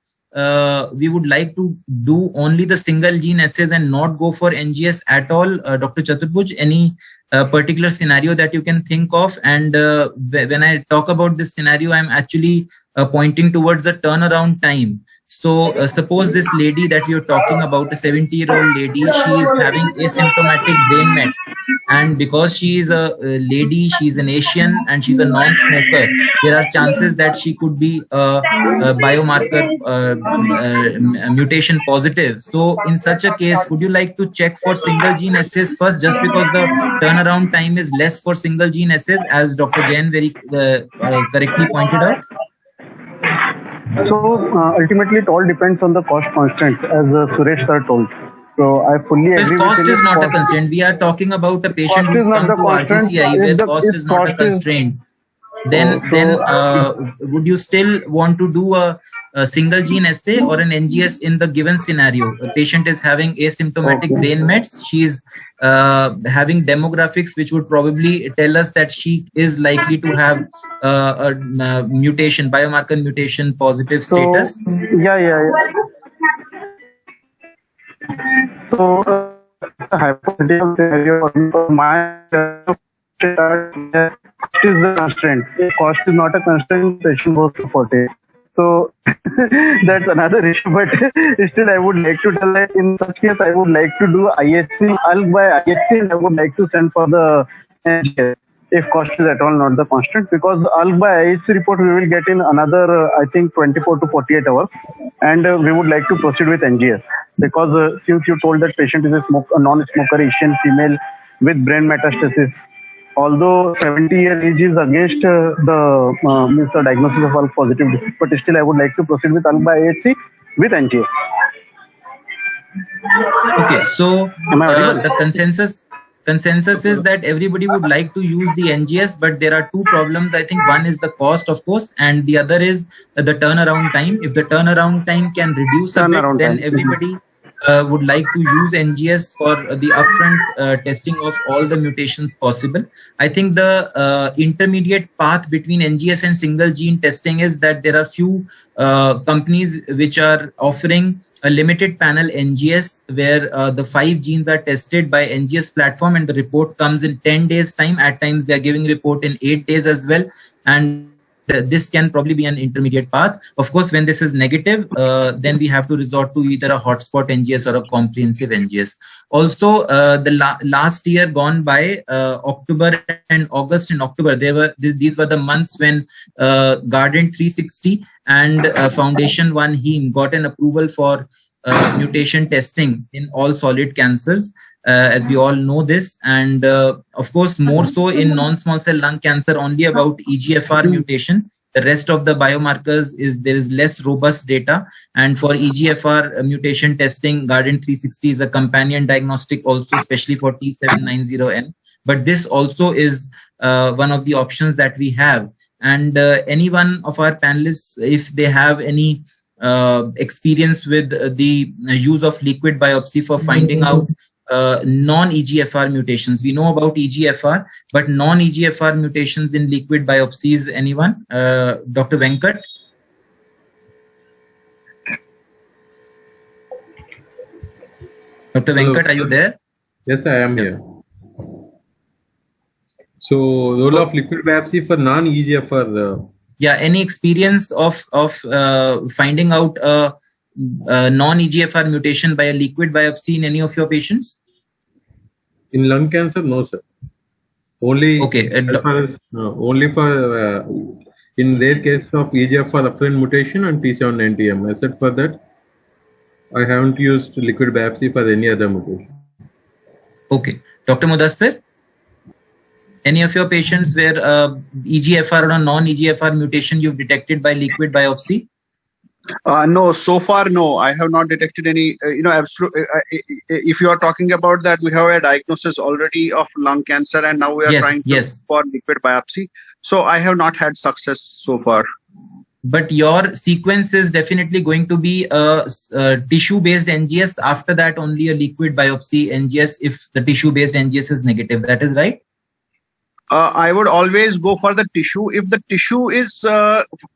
we would like to do only the single gene assays and not go for NGS at all? Dr. Chaturbhuj, any particular scenario that you can think of? And when I talk about this scenario, I'm actually pointing towards the turnaround time. So suppose this lady that you're talking about, a 70-year-old lady, she is having asymptomatic brain mets. And because she is a lady, she's an Asian, and she's a non-smoker, there are chances that she could be a biomarker mutation positive. So in such a case, would you like to check for single gene assays first, just because the turnaround time is less for single gene assays, as Dr. Jain very correctly pointed out? So ultimately, it all depends on the cost constant, as Suresh sir told. So I fully agree. If cost is not a constraint, we are talking about a patient who's come to RGCI where cost is not a constraint. Then would you still want to do a single gene assay or an NGS in the given scenario? A patient is having asymptomatic brain mets. She is having demographics which would probably tell us that she is likely to have a mutation, biomarker mutation positive status. So hypothetical scenario for my cost is the constraint. Cost is not a constraint, patient goes to 40. So that's another issue, but still I would like to tell that in such case I would like to do IHC, ALK by IHC, and I would like to send for the NGS if cost is at all not the constant, because the ALK by IHC report we will get in another I think 24 to 48 hours, and we would like to proceed with NGS because since you told that patient is a non-smoker Asian female with brain metastasis. Although 70 year age is against the diagnosis of ALK positive disease, but still I would like to proceed with ALK by IHC with NGS. Okay, so the consensus is that everybody would like to use the NGS, but there are two problems. I think one is the cost, of course, and the other is the turnaround time. If the turnaround time can reduce a bit, then everybody would like to use NGS for the upfront testing of all the mutations possible. I think the intermediate path between NGS and single gene testing is that there are few companies which are offering a limited panel NGS where the 5 genes are tested by NGS platform and the report comes in 10 days time. At times they are giving report in 8 days as well. And this can probably be an intermediate path. Of course, when this is negative, then we have to resort to either a hotspot NGS or a comprehensive NGS. Also, the last year gone by, October and August and October, these were the months when Guardant 360 and Foundation One Heme got an approval for mutation testing in all solid cancers. As we all know this, and of course more so in non-small cell lung cancer, only about EGFR mutation. The rest of the biomarkers there is less robust data, and for EGFR mutation testing, Guardant 360 is a companion diagnostic also, especially for T790M. But this also is one of the options that we have. And any one of our panelists, if they have any experience with the use of liquid biopsy for finding out non-EGFR mutations. We know about EGFR, but non-EGFR mutations in liquid biopsies, anyone? Dr. Venkat? Dr. Venkat, are you there? Yes, I am here. So, role of liquid biopsy for non-EGFR. Yeah, any experience of finding out a non-EGFR mutation by a liquid biopsy in any of your patients? In lung cancer, no, sir. Only only for in their case of EGFR afferent mutation and T790M. Except for that, I haven't used liquid biopsy for any other mutation. Okay. Dr. Mudassir, any of your patients where EGFR or non-EGFR mutation you've detected by liquid biopsy? No, so far, no. I have not detected any, if you are talking about that, we have a diagnosis already of lung cancer and now we are trying to for liquid biopsy. So I have not had success so far. But your sequence is definitely going to be a tissue-based NGS. After that, only a liquid biopsy NGS if the tissue-based NGS is negative. That is right? I would always go for the tissue. If the tissue is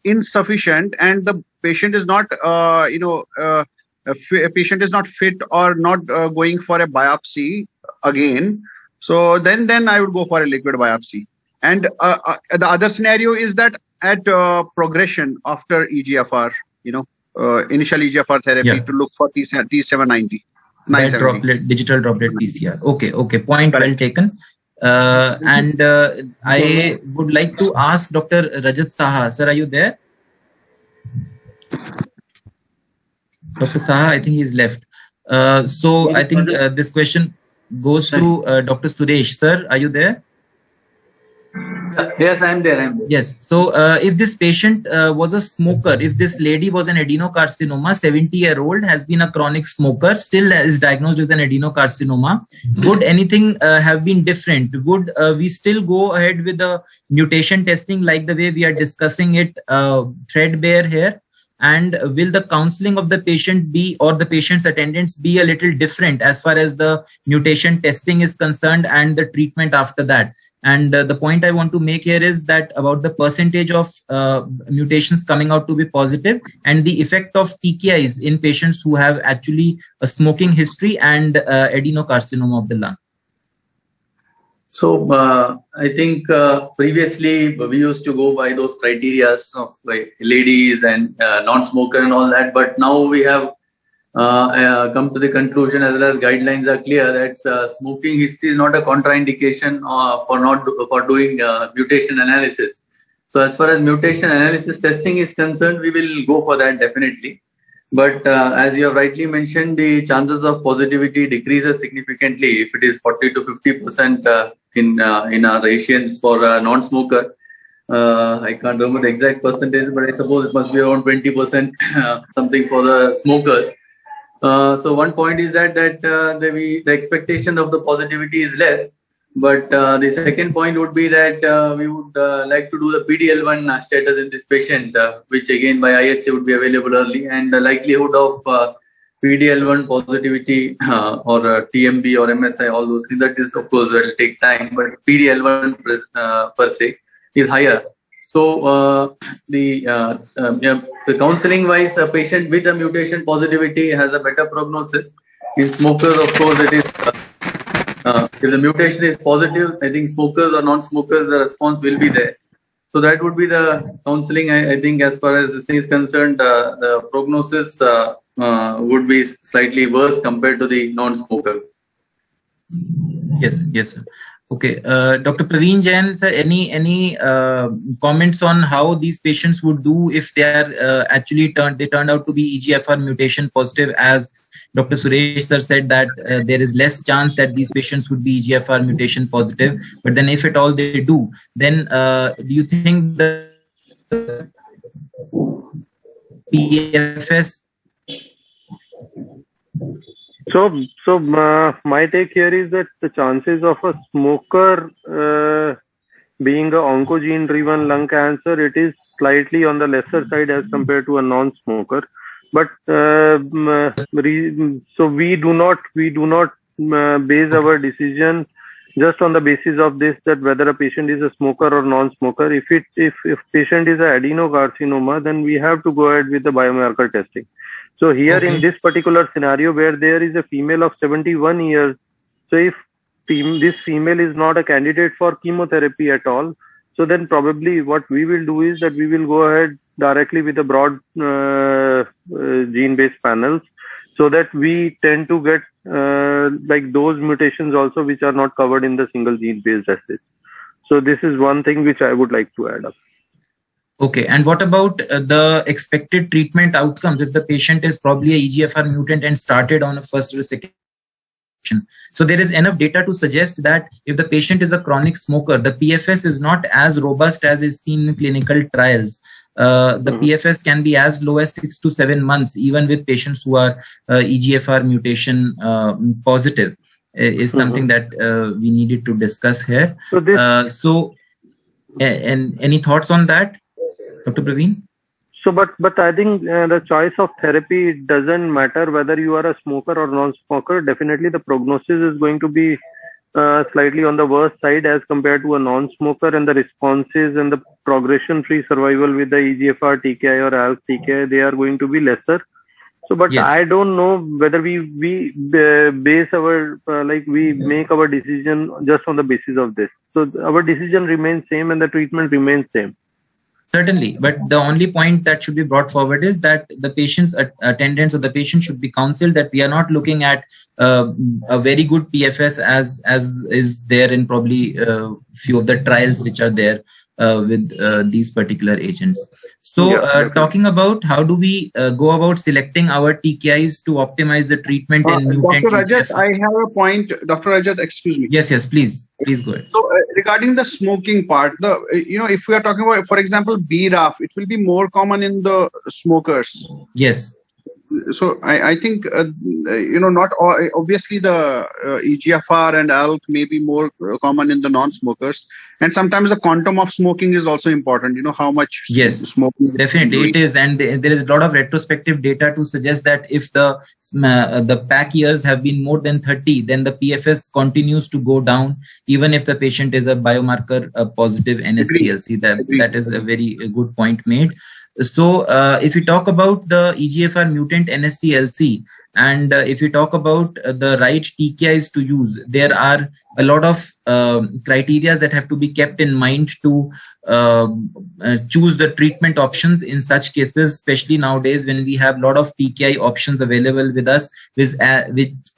insufficient and the patient is not, patient is not fit or not going for a biopsy again, so then I would go for a liquid biopsy. And the other scenario is that at progression after EGFR, initial EGFR therapy to look for T790. Digital droplet PCR. Okay. Point well taken. And I would like to ask Dr. Rajat Saha. Sir, are you there? Dr. Saha, I think he's left. So I think this question goes to Dr. Suresh. Sir, are you there? Yes, I'm there. Yes. So if this patient was a smoker, if this lady was an adenocarcinoma, 70-year-old, has been a chronic smoker, still is diagnosed with an adenocarcinoma, would anything have been different? Would we still go ahead with the mutation testing like the way we are discussing it threadbare here? And will the counseling of the patient be, or the patient's attendance be a little different as far as the mutation testing is concerned and the treatment after that? And the point I want to make here is that about the percentage of mutations coming out to be positive and the effect of TKIs in patients who have actually a smoking history and adenocarcinoma of the lung. So I think previously we used to go by those criteria of like ladies and non-smoker and all that, but now we have come to the conclusion, as well as guidelines are clear, that smoking history is not a contraindication for doing mutation analysis. So as far as mutation analysis testing is concerned, we will go for that definitely. But as you have rightly mentioned, the chances of positivity decreases significantly if it is 40 to 50% in our Asians for a non-smoker. I can't remember the exact percentage, but I suppose it must be around 20% something for the smokers. So one point is that the expectation of the positivity is less. But the second point would be that we would like to do the PD-L1 status in this patient, which again by IHC would be available early, and the likelihood of PD-L1 positivity or TMB or MSI, all those things, that is of course will take time, but PD-L1 per se is higher. So the counseling wise, a patient with a mutation positivity has a better prognosis. In smokers, of course, it is if the mutation is positive, I think smokers or non-smokers, the response will be there. So that would be the counseling. I think as far as this thing is concerned, the prognosis would be slightly worse compared to the non-smoker. Yes, sir. Okay, Dr. Praveen Jain, sir, any comments on how these patients would do if they are actually turned out to be EGFR mutation positive, as Dr. Suresh sir said that there is less chance that these patients would be EGFR mutation positive, but then if at all they do, then do you think the PFS? So my take here is that the chances of a smoker being a oncogene-driven lung cancer, it is slightly on the lesser side as compared to a non-smoker. But so we do not base our decision just on the basis of this, that whether a patient is a smoker or non-smoker. If patient is a adenocarcinoma, then we have to go ahead with the biomarker testing. So here in this particular scenario where there is a female of 71 years, so if this female is not a candidate for chemotherapy at all, so then probably what we will do is that we will go ahead directly with the broad gene-based panels, so that we tend to get like those mutations also which are not covered in the single gene-based assays. So this is one thing which I would like to add up. Okay, and what about the expected treatment outcomes if the patient is probably a EGFR mutant and started on a first or second So there is enough data to suggest that if the patient is a chronic smoker, the PFS is not as robust as is seen in clinical trials. The PFS can be as low as 6 to 7 months, even with patients who are EGFR mutation positive, is something that we needed to discuss here. So and any thoughts on that, Dr. Praveen? So, but I think the choice of therapy doesn't matter whether you are a smoker or non-smoker. Definitely, the prognosis is going to be slightly on the worst side as compared to a non-smoker, and the responses and the progression-free survival with the EGFR TKI or ALK TKI, they are going to be lesser. So, but Yes. I don't know whether we base our we make our decision just on the basis of this. So our decision remains same and the treatment remains same. Certainly, but the only point that should be brought forward is that the patient's attendance or the patient should be counseled that we are not looking at a very good PFS as is there in probably few of the trials which are there with these particular agents. So talking about how do we go about selecting our TKIs to optimize the treatment in mutant Dr. Rajat, EGFR? I have a point. Dr. Rajat, excuse me. Yes, please go ahead. So regarding the smoking part, if we are talking about, for example, BRAF, it will be more common in the smokers. Yes. So I think not all, obviously the EGFR and ALK may be more common in the non-smokers, and sometimes the quantum of smoking is also important. How much smoking. Definitely it is, and there is a lot of retrospective data to suggest that if the pack years have been more than 30, then the PFS continues to go down, even if the patient is a biomarker positive NSCLC. That is a very good point made. So if we talk about the EGFR mutant NSCLC, and if we talk about the right TKIs to use, there are a lot of criteria that have to be kept in mind to choose the treatment options in such cases, especially nowadays when we have a lot of TKI options available with us, with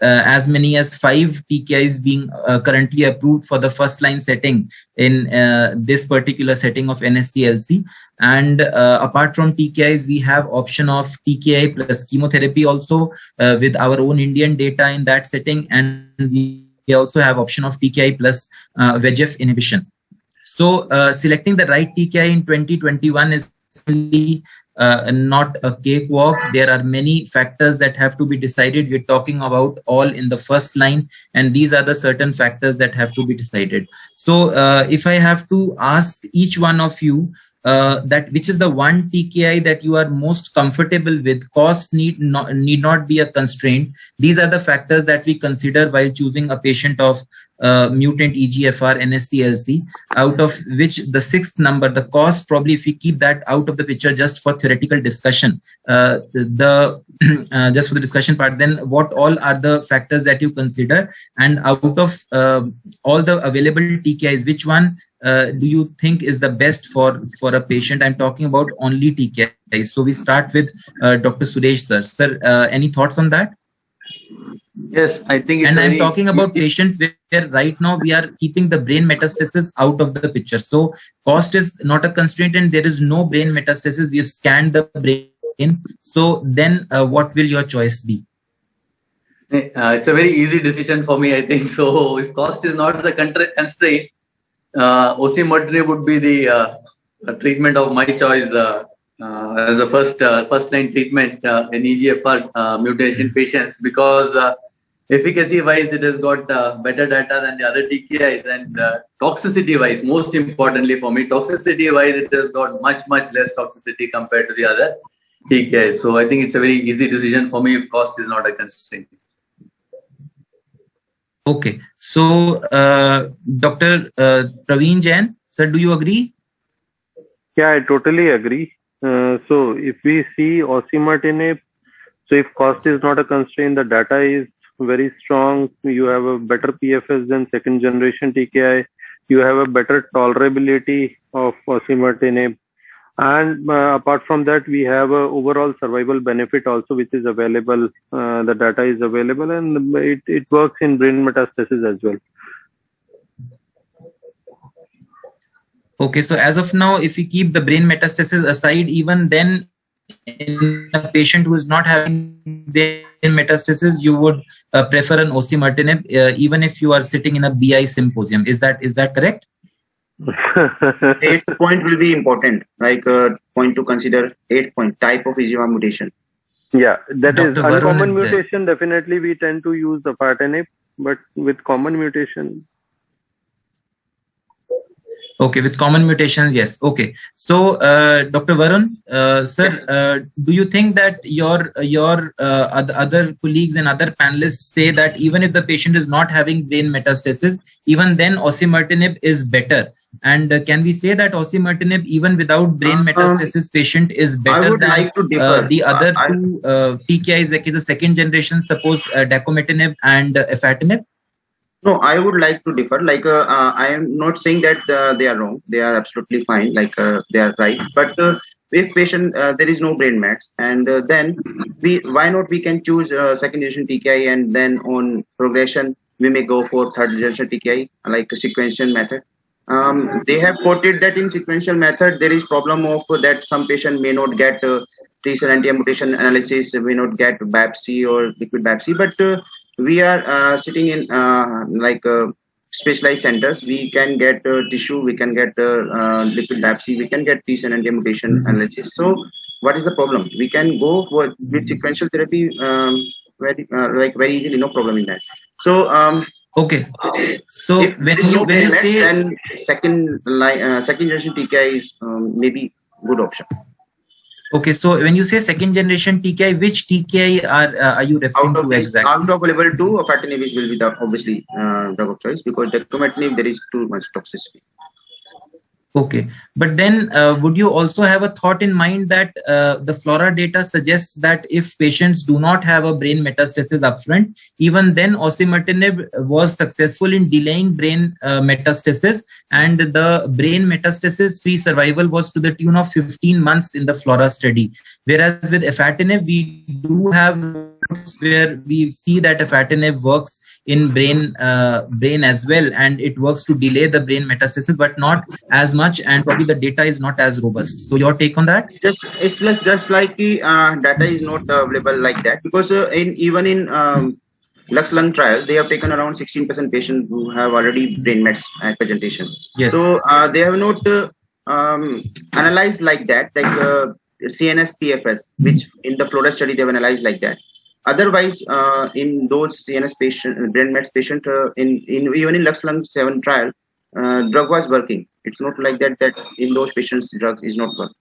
as many as 5 TKIs being currently approved for the first line setting in this particular setting of NSCLC. And apart from TKIs, we have option of TKI plus chemotherapy also with our own Indian data in that setting, and we also have option of TKI plus VEGF inhibition. So selecting the right TKI in 2021 is really not a cakewalk. There are many factors that have to be decided. We're talking about all in the first line, and these are the certain factors that have to be decided. So if I have to ask each one of you, that which is the one TKI that you are most comfortable with, cost need not be a constraint. These are the factors that we consider while choosing a patient of mutant EGFR NSCLC, out of which the 6th number, the cost, probably if we keep that out of the picture just for theoretical discussion, just for the discussion part, then what all are the factors that you consider, and out of all the available TKIs, which one do you think is the best for a patient? I'm talking about only TKIs. So we start with Dr. Suresh sir. Sir, any thoughts on that? Yes, I think it's. And I'm talking about patients where right now we are keeping the brain metastasis out of the picture. So cost is not a constraint and there is no brain metastasis. We have scanned the brain. So then what will your choice be? It's a very easy decision for me, I think. So if cost is not the constraint, osimertinib would be the treatment of my choice as a first line treatment in EGFR mutation patients, because efficacy wise it has got better data than the other TKIs, and toxicity wise, most importantly for me, toxicity wise it has got much less toxicity compared to the other TKIs. So I think it's a very easy decision for me if cost is not a constraint. Okay, so Dr. Praveen Jain, sir, do you agree? Yeah, I totally agree. So if we see osimertinib, so if cost is not a constraint, the data is very strong. You have a better PFS than second generation TKI. You have a better tolerability of osimertinib. And apart from that, we have a overall survival benefit also, which is available. The data is available, and it works in brain metastasis as well. Okay, so as of now, if we keep the brain metastasis aside, even then in a patient who is not having brain metastasis, you would prefer an osimertinib even if you are sitting in a BI symposium. Is that correct? Eighth point will be important, like point to consider. Eighth point, type of EGFR mutation. Yeah, that Dr. is Varun uncommon is there. mutation. Definitely, we tend to use the afatinib, but with common mutation. Okay, with common mutations, yes. Okay, so Dr. Varun, sir, do you think that your other colleagues and other panelists say that even if the patient is not having brain metastasis, even then osimertinib is better? And can we say that osimertinib, even without brain metastasis patient, is better would than like to differ. the other two TKIs, like the second generation, suppose dacometinib and afatinib? No, I would like to differ. Like, I am not saying that they are wrong. They are absolutely fine. Like, they are right. But if patient there is no brain mets, and then why not we can choose second generation TKI, and then on progression we may go for third generation TKI, like a sequential method. They have quoted that in sequential method there is problem of that some patient may not get T-cell anti-mutation analysis, may not get biopsy or liquid biopsy, but we are sitting in specialized centers. We can get tissue, we can get liquid biopsy, we can get T-cell anti-mutation analysis. So what is the problem? We can go with sequential therapy very easily, no problem in that. So okay. So when you say, then second generation TKI is maybe good option. okay, so when you say second generation TKI, which TKI are you referring to exactly? Out of level 2, afatinib will be the obviously drug of choice, because dacometinib there is too much toxicity. Okay, but then would you also have a thought in mind that the FLORA data suggests that if patients do not have a brain metastasis upfront, even then osimertinib was successful in delaying brain metastasis, and the brain metastasis free survival was to the tune of 15 months in the FLORA study. Whereas with afatinib, we do have where we see that afatinib works in brain as well, and it works to delay the brain metastasis, but not as much, and probably the data is not as robust. So your take on that? It's just like the data is not available like that, because even in Lux Lung trial, they have taken around 16% patients who have already brain mets at presentation. Yes. So they have not analyzed like that, like CNS PFS, which in the FLORA study they have analyzed like that. Otherwise, in those CNS patient, brain mets patient, even in Lux Lung 7 trial, drug was working. It's not like that in those patients drug is not working.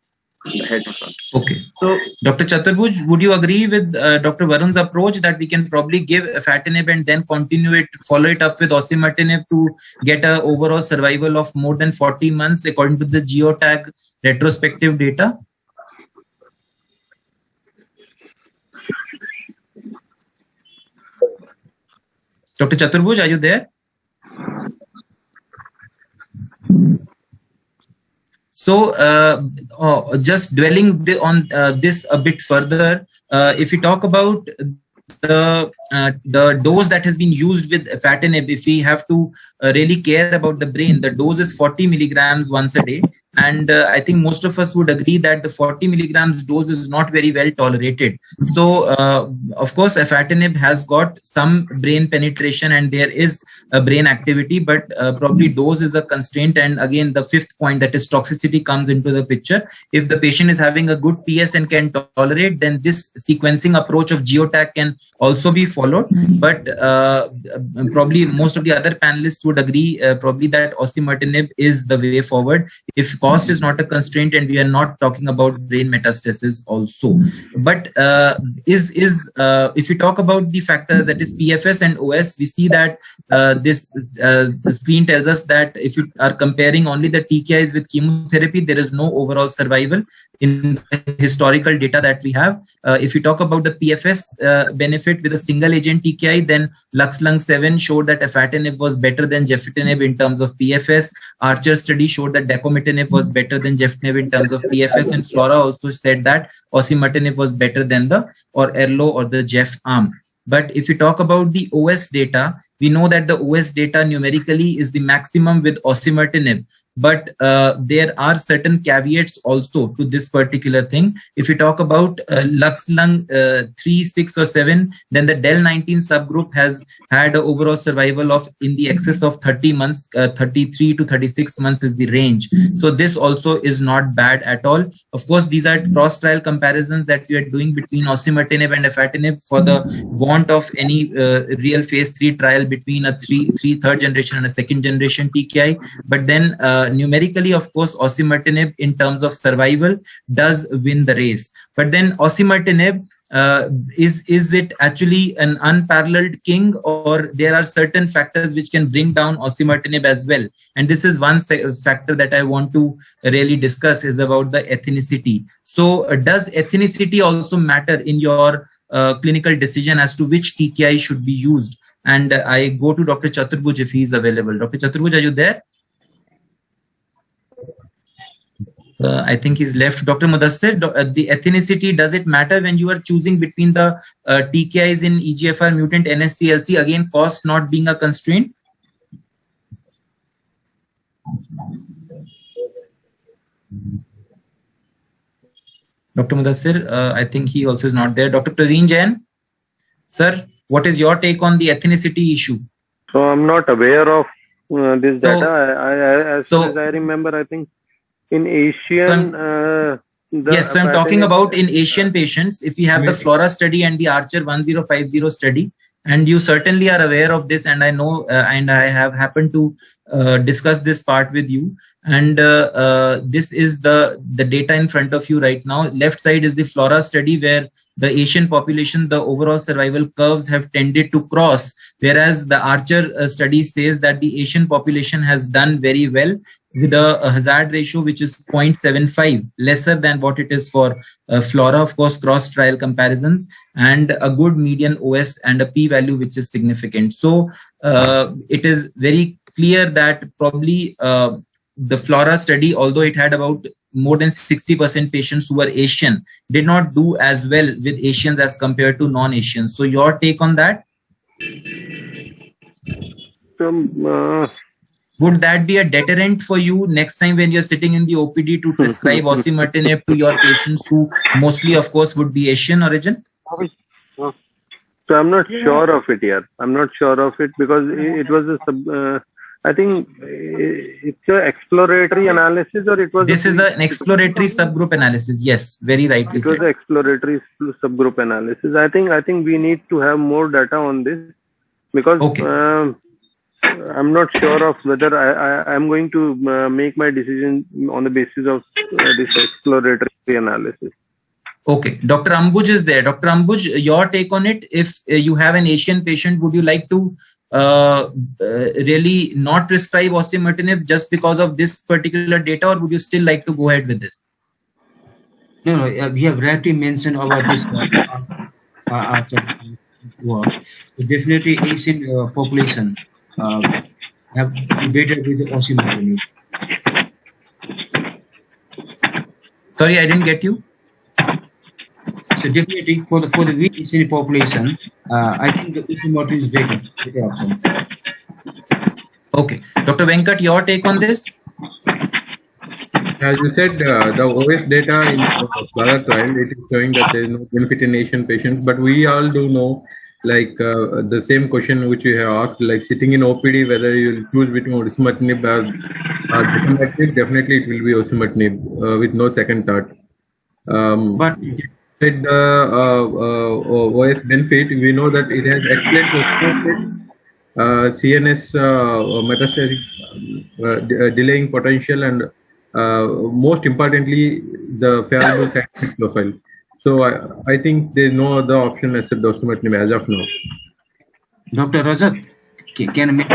Okay. So, Dr. Chaturbhuj, would you agree with Dr. Varun's approach that we can probably give afatinib and then follow it up with osimertinib to get an overall survival of more than 40 months according to the GeoTag retrospective data? Dr. Chaturbhuj, are you there? So just dwelling on this a bit further, if we talk about the dose that has been used with afatinib, if we have to really care about the brain, the dose is 40 milligrams once a day. And I think most of us would agree that the 40 milligrams dose is not very well tolerated. So, of course, afatinib has got some brain penetration and there is a brain activity, but probably dose is a constraint. And again, the fifth point, that is toxicity, comes into the picture. If the patient is having a good PS and can tolerate, then this sequencing approach of GeoTag can also be followed. But probably most of the other panelists would agree probably that osimertinib is the way forward. If cost is not a constraint and we are not talking about brain metastasis also. But if we talk about the factors, that is PFS and OS, we see that this screen tells us that if you are comparing only the TKIs with chemotherapy, there is no overall survival in the historical data that we have. If you talk about the PFS benefit with a single agent TKI, then Lux Lung 7 showed that afatinib was better than gefitinib in terms of PFS. Archer study showed that dacometinib was better than gefitinib in terms of PFS, and FLORA also said that osimertinib was better than the ERLO or the Gef arm. But if you talk about the OS data, we know that the OS data numerically is the maximum with osimertinib. but there are certain caveats also to this particular thing. If you talk about Lux Lung 3, 6 or 7, then the Del 19 subgroup has had an overall survival of in the excess of 30 months, 33 to 36 months is the range. So this also is not bad at all. Of course, these are cross trial comparisons that we are doing between osimertinib and afatinib for the want of any real phase 3 trial between a third generation and a second generation TKI. But then numerically, of course, osimertinib in terms of survival does win the race. But then osimertinib, is it actually an unparalleled king, or there are certain factors which can bring down osimertinib as well? And this is one factor that I want to really discuss, is about the ethnicity. So does ethnicity also matter in your clinical decision as to which TKI should be used? And I go to Dr. Chaturbhuj if he is available. Dr. Chaturbhuj, are you there? I think he's left. Dr. Mudassir, the ethnicity, does it matter when you are choosing between the TKIs in EGFR mutant NSCLC? Again, cost not being a constraint. Dr. Mudassir, I think he also is not there. Dr. Praveen Jain, sir, what is your take on the ethnicity issue? So I'm not aware of this data. As far as I remember, I think in Asian, yes, so I'm talking about in Asian patients. If you have the FLORA study and the Archer 1050 study, and you certainly are aware of this, and I know, and I have happened to discuss this part with you. And this is the data in front of you right now. Left side is the FLORA study, where the Asian population, the overall survival curves have tended to cross, whereas the Archer study says that the Asian population has done very well with a hazard ratio which is 0.75, lesser than what it is for FLORA, of course, cross trial comparisons, and a good median OS and a p-value which is significant. So it is very clear that probably the FLORA study, although it had about more than 60% patients who were Asian, did not do as well with Asians as compared to non-Asians. So your take on that? Would that be a deterrent for you next time when you're sitting in the OPD to prescribe osimertinib to your patients who mostly, of course, would be Asian origin? So I'm not sure of it here. I'm not sure of it because it was a I think it's an exploratory analysis, or it was. This is an exploratory subgroup analysis. Yes, very rightly said. It was an exploratory subgroup analysis. I think we need to have more data on this because I'm not sure of whether I'm going to make my decision on the basis of this exploratory analysis. Okay, Dr. Ambuj is there. Dr. Ambuj, your take on it? If you have an Asian patient, would you like to really not prescribe osimertinib just because of this particular data, or would you still like to go ahead with it? No, we have rightly mentioned about this work. So definitely Asian population have better with osimertinib. Sorry, I didn't get you. So definitely for the weak Asian population, I think the osimertinib is better option. Okay, Dr. Venkat, your take on this? As you said, the OS data in the FLORA trial, it is showing that there is no benefit in Asian patients, but we all do know, like the same question which you have asked, like sitting in OPD, whether you will choose between osimertinib or definitely it will be osimertinib with no second thought. But with the OS benefit, we know that it has excellent CNS metastatic delaying potential, and most importantly, the favorable side effect profile. So I think there is no other option except osimertinib as of now. Dr. Rajat, can I make?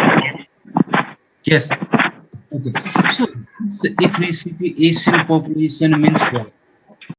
Yes. Okay. So if we see the Asian population means what?